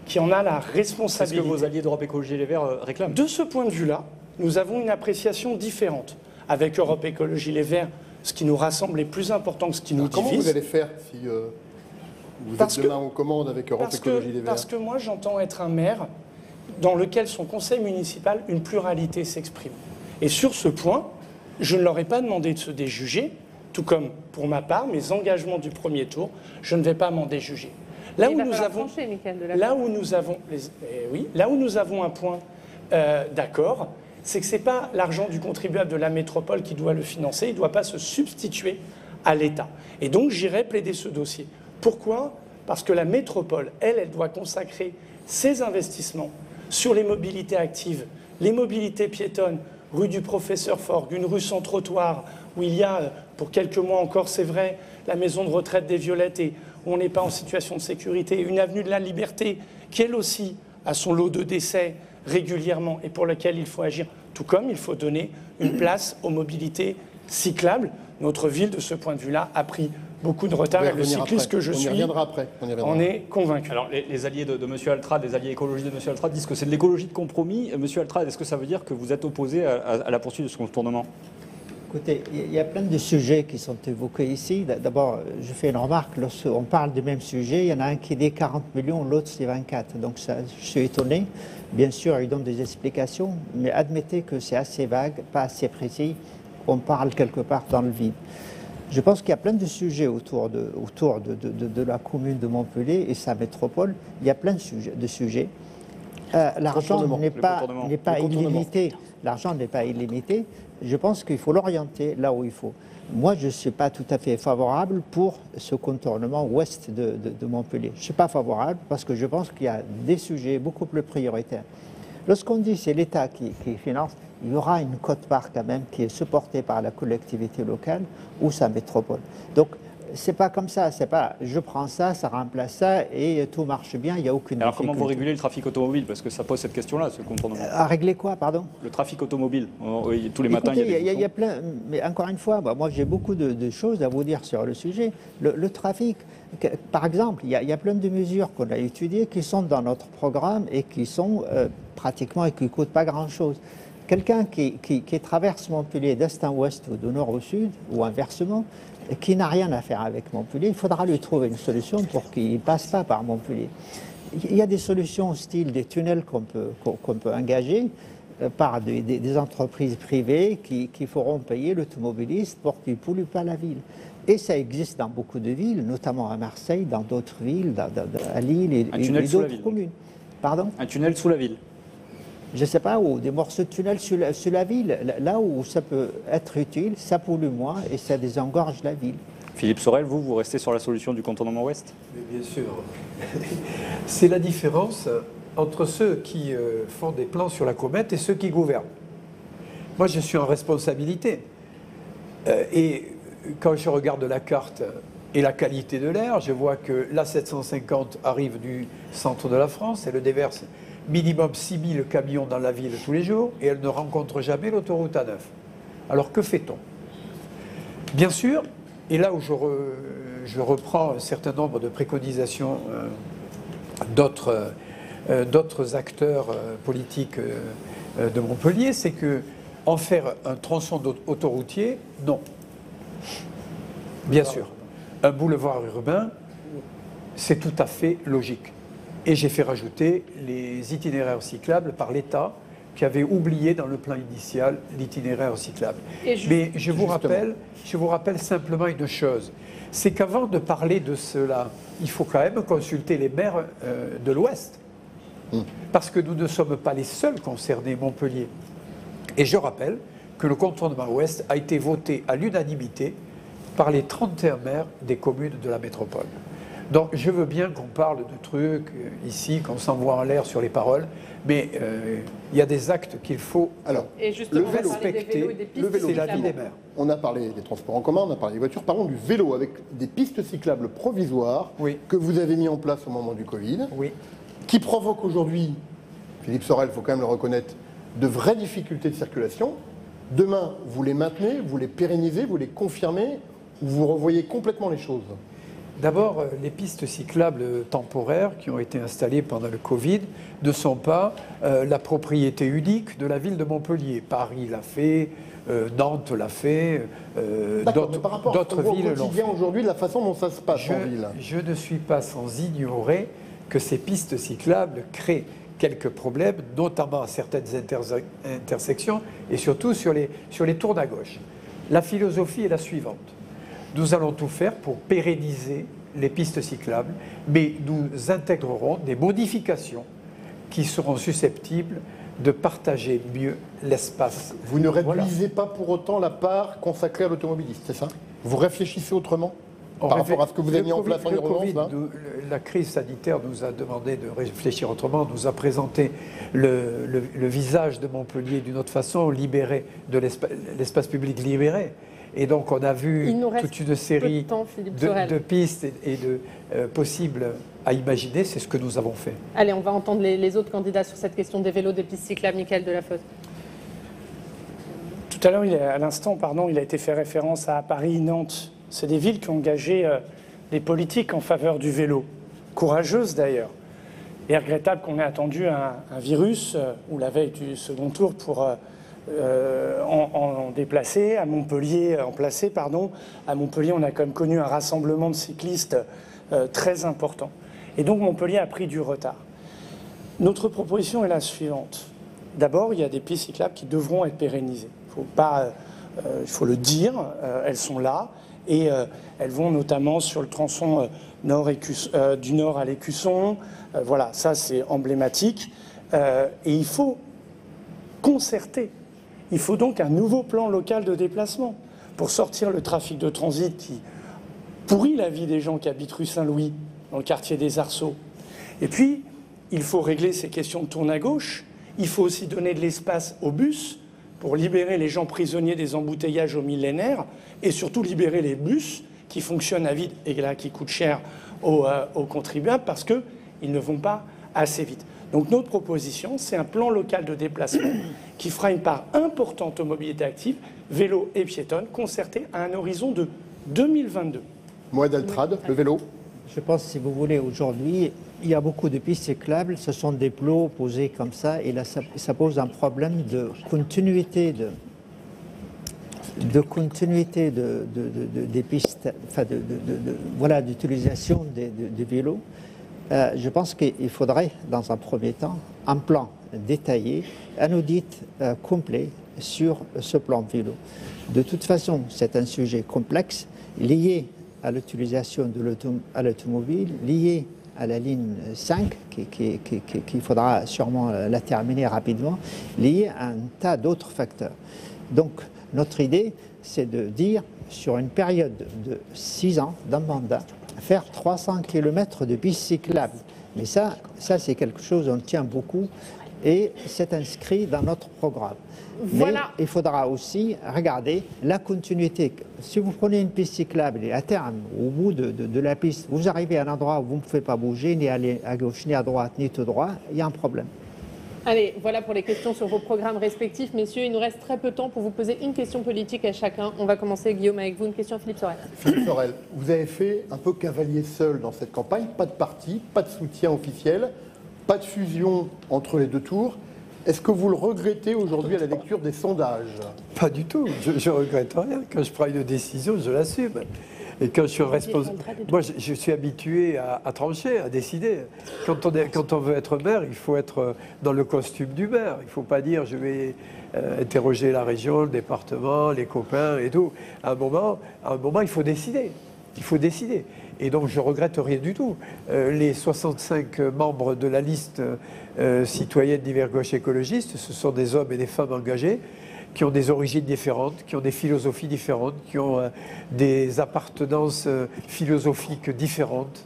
qui en a la responsabilité. C'est ce que vos alliés d'Europe Écologie Les Verts réclament. De ce point de vue-là, nous avons une appréciation différente. Avec Europe Écologie Les Verts, ce qui nous rassemble est plus important que ce qui nous divise. Comment vous allez faire si vous êtes demain aux commandes avec Europe Écologie Les Verts? Parce que moi, j'entends être un maire dans lequel son conseil municipal, une pluralité s'exprime. Et sur ce point, je ne leur ai pas demandé de se déjuger, tout comme pour ma part, mes engagements du premier tour, je ne vais pas m'en déjuger. Là où nous avons un point d'accord, c'est que ce n'est pas l'argent du contribuable de la métropole qui doit le financer, il ne doit pas se substituer à l'État. Et donc j'irai plaider ce dossier. Pourquoi? parce que la métropole, elle doit consacrer ses investissements sur les mobilités actives, les mobilités piétonnes, rue du Professeur Forgues, une rue sans trottoir, où il y a, pour quelques mois encore, c'est vrai, la maison de retraite des Violettes et où on n'est pas en situation de sécurité, une avenue de la Liberté, qui elle aussi a son lot de décès régulièrement et pour laquelle il faut agir, tout comme il faut donner une place aux mobilités cyclables. Notre ville, de ce point de vue-là, a pris beaucoup de retard et le cycliste que je suis en est convaincu. Alors les alliés de M. Altrad, les alliés écologistes de M. Altrad disent que c'est de l'écologie de compromis. M. Altrad, est-ce que ça veut dire que vous êtes opposé à la poursuite de ce contournement? Écoutez, il y a plein de sujets qui sont évoqués ici. D'abord, je fais une remarque, lorsqu'on parle du même sujet, il y en a un qui dit 40 millions, l'autre c'est 24. Donc ça, je suis étonné. Bien sûr, il donne des explications, mais admettez que c'est assez vague, pas assez précis. On parle quelque part dans le vide. Je pense qu'il y a plein de sujets autour de la commune de Montpellier et sa métropole. Il y a plein de sujets. L'argent n'est pas illimité. L'argent n'est pas illimité. Je pense qu'il faut l'orienter là où il faut. Moi, je ne suis pas tout à fait favorable pour ce contournement ouest de Montpellier. Je ne suis pas favorable parce que je pense qu'il y a des sujets beaucoup plus prioritaires. Lorsqu'on dit que c'est l'État qui finance, il y aura une quote-part quand même qui est supportée par la collectivité locale ou sa métropole. Donc, c'est pas comme ça, c'est pas je prends ça, ça remplace ça et tout marche bien, il n'y a aucune Alors difficulté. comment vous régulez le trafic automobile? Parce que ça pose cette question-là, ce contournement. À régler quoi, pardon? Le trafic automobile. Tous les matins, Écoutez, il y a plein, mais encore une fois, moi j'ai beaucoup de choses à vous dire sur le sujet. Le trafic, par exemple, il y a plein de mesures qu'on a étudiées qui sont dans notre programme et qui sont pratiquement et qui ne coûtent pas grand-chose. Quelqu'un qui traverse Montpellier d'est en ouest ou de nord au sud, ou inversement, qui n'a rien à faire avec Montpellier, il faudra lui trouver une solution pour qu'il ne passe pas par Montpellier. Il y a des solutions style des tunnels qu'on peut engager par des entreprises privées qui feront payer l'automobiliste pour qu'il ne pollue pas la ville. Et ça existe dans beaucoup de villes, notamment à Marseille, dans d'autres villes, à Lille et d'autres communes. Pardon ? Un tunnel sous la ville. Je ne sais pas où, des morceaux de tunnel sur la ville, là où ça peut être utile, ça pollue moins et ça désengorge la ville. Philippe Sorel, vous restez sur la solution du contournement ouest? Mais bien sûr. C'est la différence entre ceux qui font des plans sur la comète et ceux qui gouvernent. Moi, je suis en responsabilité. Et quand je regarde la carte et la qualité de l'air, je vois que l'A750 arrive du centre de la France, elle le déverse minimum 6000 camions dans la ville tous les jours et elle ne rencontre jamais l'autoroute A9. Alors que fait-on? Bien sûr, et là où je reprends un certain nombre de préconisations d'autres acteurs politiques de Montpellier, c'est que en faire un tronçon autoroutier, non. Bien sûr, un boulevard urbain, c'est tout à fait logique. Et j'ai fait rajouter les itinéraires cyclables par l'État qui avait oublié dans le plan initial l'itinéraire cyclable. Mais je vous rappelle simplement une chose, c'est qu'avant de parler de cela, il faut quand même consulter les maires de l'Ouest. Parce que nous ne sommes pas les seuls concernés, Montpellier. Et je rappelle que le contournement ouest a été voté à l'unanimité par les 31 maires des communes de la métropole. Donc je veux bien qu'on parle de trucs ici, qu'on s'envoie en l'air sur les paroles, mais il y a des actes qu'il faut respecter. Le vélo, c'est la vie des maires. On a parlé des transports en commun, on a parlé des voitures. Parlons du vélo avec des pistes cyclables provisoires que vous avez mis en place au moment du Covid, qui provoquent aujourd'hui, Philippe Sorel, il faut quand même le reconnaître, de vraies difficultés de circulation. Demain, vous les maintenez, vous les pérennisez, vous les confirmez, ou vous revoyez complètement les choses? D'abord, les pistes cyclables temporaires qui ont été installées pendant le Covid ne sont pas la propriété unique de la ville de Montpellier. Paris l'a fait, Nantes l'a fait, d'autres villes l'ont fait. Aujourd'hui, de la façon dont ça se passe en ville. Je ne suis pas sans ignorer que ces pistes cyclables créent quelques problèmes, notamment à certaines intersections et surtout sur les tours à gauche. La philosophie est la suivante. Nous allons tout faire pour pérenniser les pistes cyclables, mais nous intégrerons des modifications qui seront susceptibles de partager mieux l'espace. Vous ne réduisez pas pour autant la part consacrée à l'automobiliste, c'est ça? Vous réfléchissez autrement? par rapport à ce que vous avez mis en place en urgence là. La crise sanitaire nous a demandé de réfléchir autrement, nous a présenté le visage de Montpellier d'une autre façon, libéré de l'espace public libéré. Et donc on a vu toute une série de pistes et de possibles à imaginer, c'est ce que nous avons fait. Allez, on va entendre les autres candidats sur cette question des vélos, des pistes cyclables. Mickaël Delafosse. Tout à l'heure, à l'instant, il a été fait référence à Paris, Nantes. C'est des villes qui ont engagé les politiques en faveur du vélo. Courageuses d'ailleurs. Et regrettable qu'on ait attendu un virus ou la veille du second tour pour en déplacer. À Montpellier, à Montpellier, on a quand même connu un rassemblement de cyclistes très important. Et donc Montpellier a pris du retard. Notre proposition est la suivante. D'abord, il y a des pistes cyclables qui devront être pérennisées. Il faut le dire, elles sont là. Et elles vont notamment sur le tronçon du nord à l'Écusson. Voilà, ça c'est emblématique. Et il faut concerter. Il faut donc un nouveau plan local de déplacement pour sortir le trafic de transit qui pourrit la vie des gens qui habitent rue Saint-Louis, dans le quartier des Arceaux. Et puis, il faut régler ces questions de tourne à gauche. Il faut aussi donner de l'espace aux bus pour libérer les gens prisonniers des embouteillages au millénaire et surtout libérer les bus qui fonctionnent à vide et là qui coûtent cher aux contribuables parce qu'ils ne vont pas assez vite. Donc notre proposition, c'est un plan local de déplacement qui fera une part importante aux mobilités actives, vélo et piétonnes, concertée à un horizon de 2022. Moed Altrad, le vélo. Je pense, si vous voulez, aujourd'hui, il y a beaucoup de pistes cyclables, ce sont des plots posés comme ça, et là, ça pose un problème de continuité des pistes, enfin, voilà, d'utilisation des vélos. Je pense qu'il faudrait, dans un premier temps, un plan détaillé, un audit complet sur ce plan vélo. De toute façon, c'est un sujet complexe, lié à l'utilisation de l'automobile, lié à la ligne 5, qu'il faudra sûrement la terminer rapidement, lié à un tas d'autres facteurs. Donc, notre idée, c'est de dire, sur une période de 6 ans, d'un mandat, faire 300 km de pistes cyclables. Mais ça c'est quelque chose, on tient beaucoup, et c'est inscrit dans notre programme. Voilà. Mais il faudra aussi regarder la continuité. Si vous prenez une piste cyclable et à terme, au bout de la piste, vous arrivez à un endroit où vous ne pouvez pas bouger, ni aller à gauche, ni à droite, ni tout droit, il y a un problème. Allez, voilà pour les questions sur vos programmes respectifs. Messieurs, il nous reste très peu de temps pour vous poser une question politique à chacun. On va commencer, Guillaume, avec vous. Une question à Philippe Sorel. Philippe Sorel, vous avez fait un peu cavalier seul dans cette campagne. Pas de parti, pas de soutien officiel, pas de fusion entre les deux tours. Est-ce que vous le regrettez aujourd'hui à la lecture des sondages? Pas du tout. Je ne regrette rien. Quand je prends une décision, je l'assume. Et quand je suis responsable, moi je suis habitué à trancher, à décider. Quand on veut être maire, il faut être dans le costume du maire. Il ne faut pas dire je vais interroger la région, le département, les copains et tout. À un moment, il faut décider. Il faut décider. Et donc je ne regrette rien du tout. Les 65 membres de la liste citoyenne d'hiver gauche écologiste, ce sont des hommes et des femmes engagés qui ont des origines différentes, qui ont des philosophies différentes, qui ont des appartenances philosophiques différentes.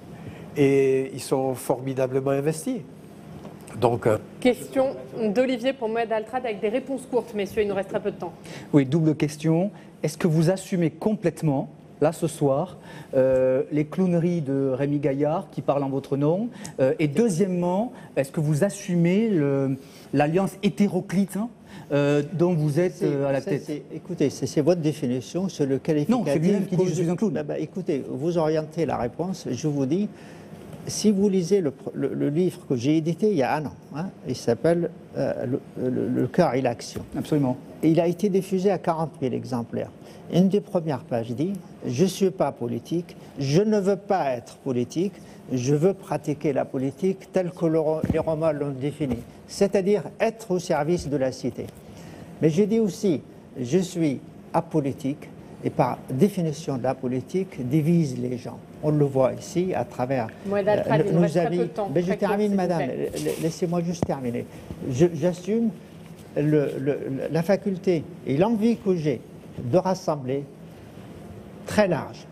Et ils sont formidablement investis. Donc, question d'Olivier pour Moed Altrad avec des réponses courtes, messieurs, il nous reste très peu de temps. Oui, double question. Est-ce que vous assumez complètement, là ce soir, les clowneries de Rémi Gaillard qui parle en votre nom? Et deuxièmement, est-ce que vous assumez l'alliance hétéroclite dont vous êtes à la tête? Écoutez, c'est votre définition, c'est le qualificatif. Non, c'est lui-même qui dit je suis un clown. Écoutez, vous orientez la réponse, je vous dis, si vous lisez le livre que j'ai édité il y a un an, il s'appelle Le cœur et l'action. Absolument. Il a été diffusé à 40 000 exemplaires. Une des premières pages dit « Je ne suis pas politique, je ne veux pas être politique, je veux pratiquer la politique telle que les Romains l'ont définie, c'est-à-dire être au service de la cité. » Mais je dis aussi « Je suis apolitique » et par définition de la politique divise les gens. On le voit ici à travers nos avis. Mais je termine, madame, laissez-moi juste terminer. J'assume la faculté et l'envie que j'ai de rassembler très large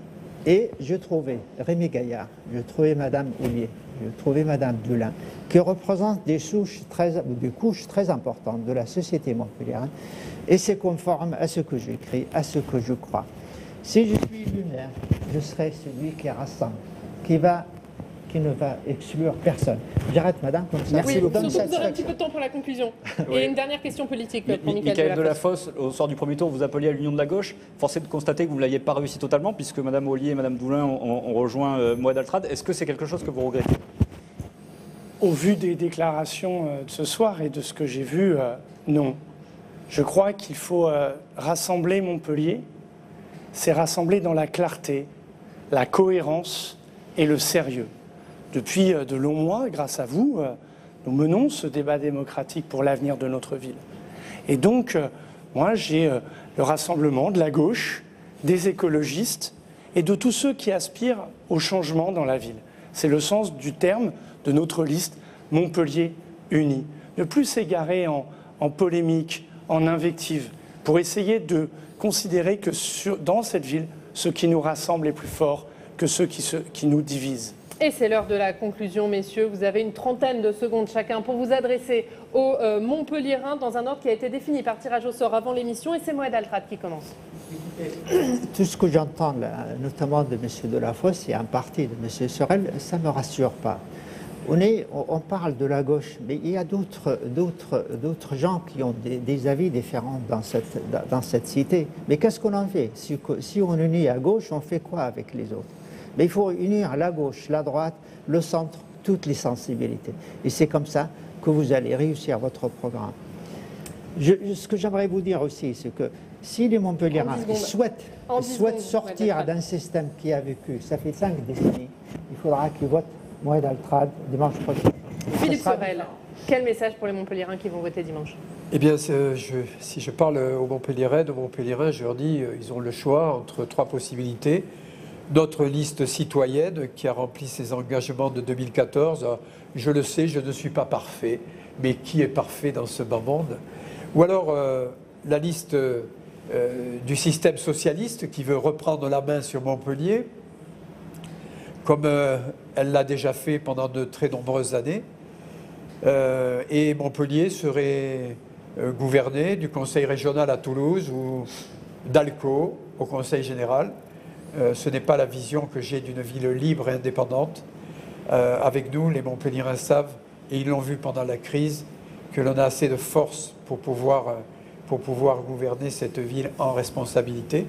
Et je trouvais Rémi Gaillard, je trouvais Madame Ollier, je trouvais Madame Dulin, qui représentent des couches très importantes de la société montpelliéraine, et c'est conforme à ce que j'écris, à ce que je crois. Si je suis lunaire, je serai celui qui rassemble, qui ne va exclure personne. J'arrête, madame, comme ça. Merci beaucoup. Surtout que vous aurez un petit peu de temps pour la conclusion. Oui. Et une dernière question politique pour Michaël Delafosse, au sort du premier tour, vous appeliez à l'union de la gauche. Forcé de constater que vous ne l'aviez pas réussi totalement, puisque Mme Ollier et Mme Doulin ont rejoint Moed Altrad. Est-ce que c'est quelque chose que vous regrettez? Au vu des déclarations de ce soir et de ce que j'ai vu, non. Je crois qu'il faut rassembler Montpellier. C'est rassembler dans la clarté, la cohérence et le sérieux. Depuis de longs mois, grâce à vous, nous menons ce débat démocratique pour l'avenir de notre ville. Et donc, moi, j'ai le rassemblement de la gauche, des écologistes et de tous ceux qui aspirent au changement dans la ville. C'est le sens du terme de notre liste Montpellier Uni. Ne plus s'égarer en polémique, en invective, pour essayer de considérer que dans cette ville, ce qui nous rassemble est plus fort que ce qui nous divise. Et c'est l'heure de la conclusion, messieurs. Vous avez une trentaine de secondes chacun pour vous adresser aux Montpelliérains dans un ordre qui a été défini par tirage au sort avant l'émission. Et c'est Moed Altrad qui commence. Tout ce que j'entends, notamment de M. Delafosse et en partie de M. Sorel, ça ne me rassure pas. On parle de la gauche, mais il y a d'autres gens qui ont des avis différents dans cette cité. Mais qu'est-ce qu'on en fait? Si on unit à gauche, on fait quoi avec les autres? Mais il faut unir la gauche, la droite, le centre, toutes les sensibilités. Et c'est comme ça que vous allez réussir votre programme. Ce que j'aimerais vous dire aussi, c'est que si les Montpelliérains souhaitent sortir d'un système qui a vécu, ça fait 5 décennies, il faudra qu'ils votent Moed Altrad dimanche prochain. Philippe Sorel, quel message pour les Montpelliérains qui vont voter dimanche? Eh bien, si je parle aux Montpelliérains, je leur dis ils ont le choix entre 3 possibilités. Notre liste citoyenne qui a rempli ses engagements de 2014, je le sais, je ne suis pas parfait, mais qui est parfait dans ce bas monde? Ou alors la liste du système socialiste qui veut reprendre la main sur Montpellier, comme elle l'a déjà fait pendant de très nombreuses années, et Montpellier serait gouverné du conseil régional à Toulouse ou d'Alco au conseil général. Ce n'est pas la vision que j'ai d'une ville libre et indépendante. Avec nous, les Montpelliérains savent, et ils l'ont vu pendant la crise, que l'on a assez de force pour pouvoir gouverner cette ville en responsabilité.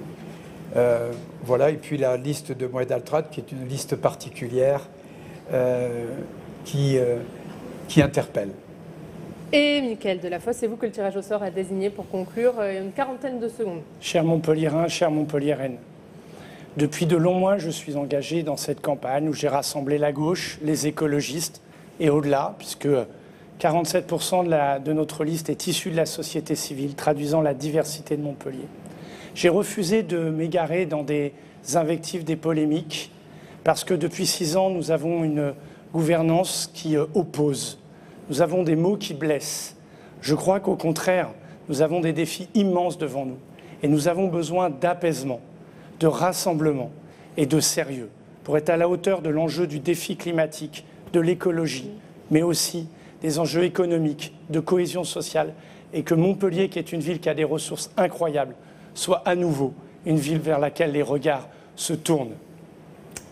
Voilà, et puis la liste de Moed Altrad, qui est une liste particulière qui interpelle. Et Michaël Delafosse, c'est vous que le tirage au sort a désigné pour conclure. Une quarantaine de secondes. Chers Montpelliérains, chères Montpelliéraines, depuis de longs mois, je suis engagé dans cette campagne où j'ai rassemblé la gauche, les écologistes et au-delà, puisque 47% de notre liste est issue de la société civile, traduisant la diversité de Montpellier. J'ai refusé de m'égarer dans des invectives, des polémiques, parce que depuis 6 ans, nous avons une gouvernance qui oppose. Nous avons des mots qui blessent. Je crois qu'au contraire, nous avons des défis immenses devant nous. Et nous avons besoin d'apaisement, de rassemblement et de sérieux pour être à la hauteur de l'enjeu du défi climatique, de l'écologie, mais aussi des enjeux économiques, de cohésion sociale, et que Montpellier, qui est une ville qui a des ressources incroyables, soit à nouveau une ville vers laquelle les regards se tournent.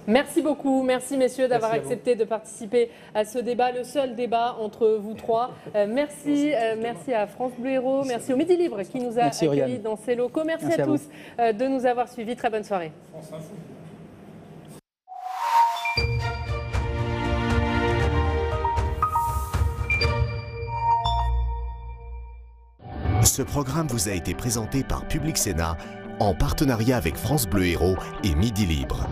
Merci beaucoup, merci messieurs d'avoir accepté de participer à ce débat, le seul débat entre vous trois. Merci à France Bleu Héros, merci au Midi Libre qui nous a accueillis dans ses locaux. Merci à tous de nous avoir suivis, très bonne soirée. Ce programme vous a été présenté par Public Sénat en partenariat avec France Bleu Héros et Midi Libre.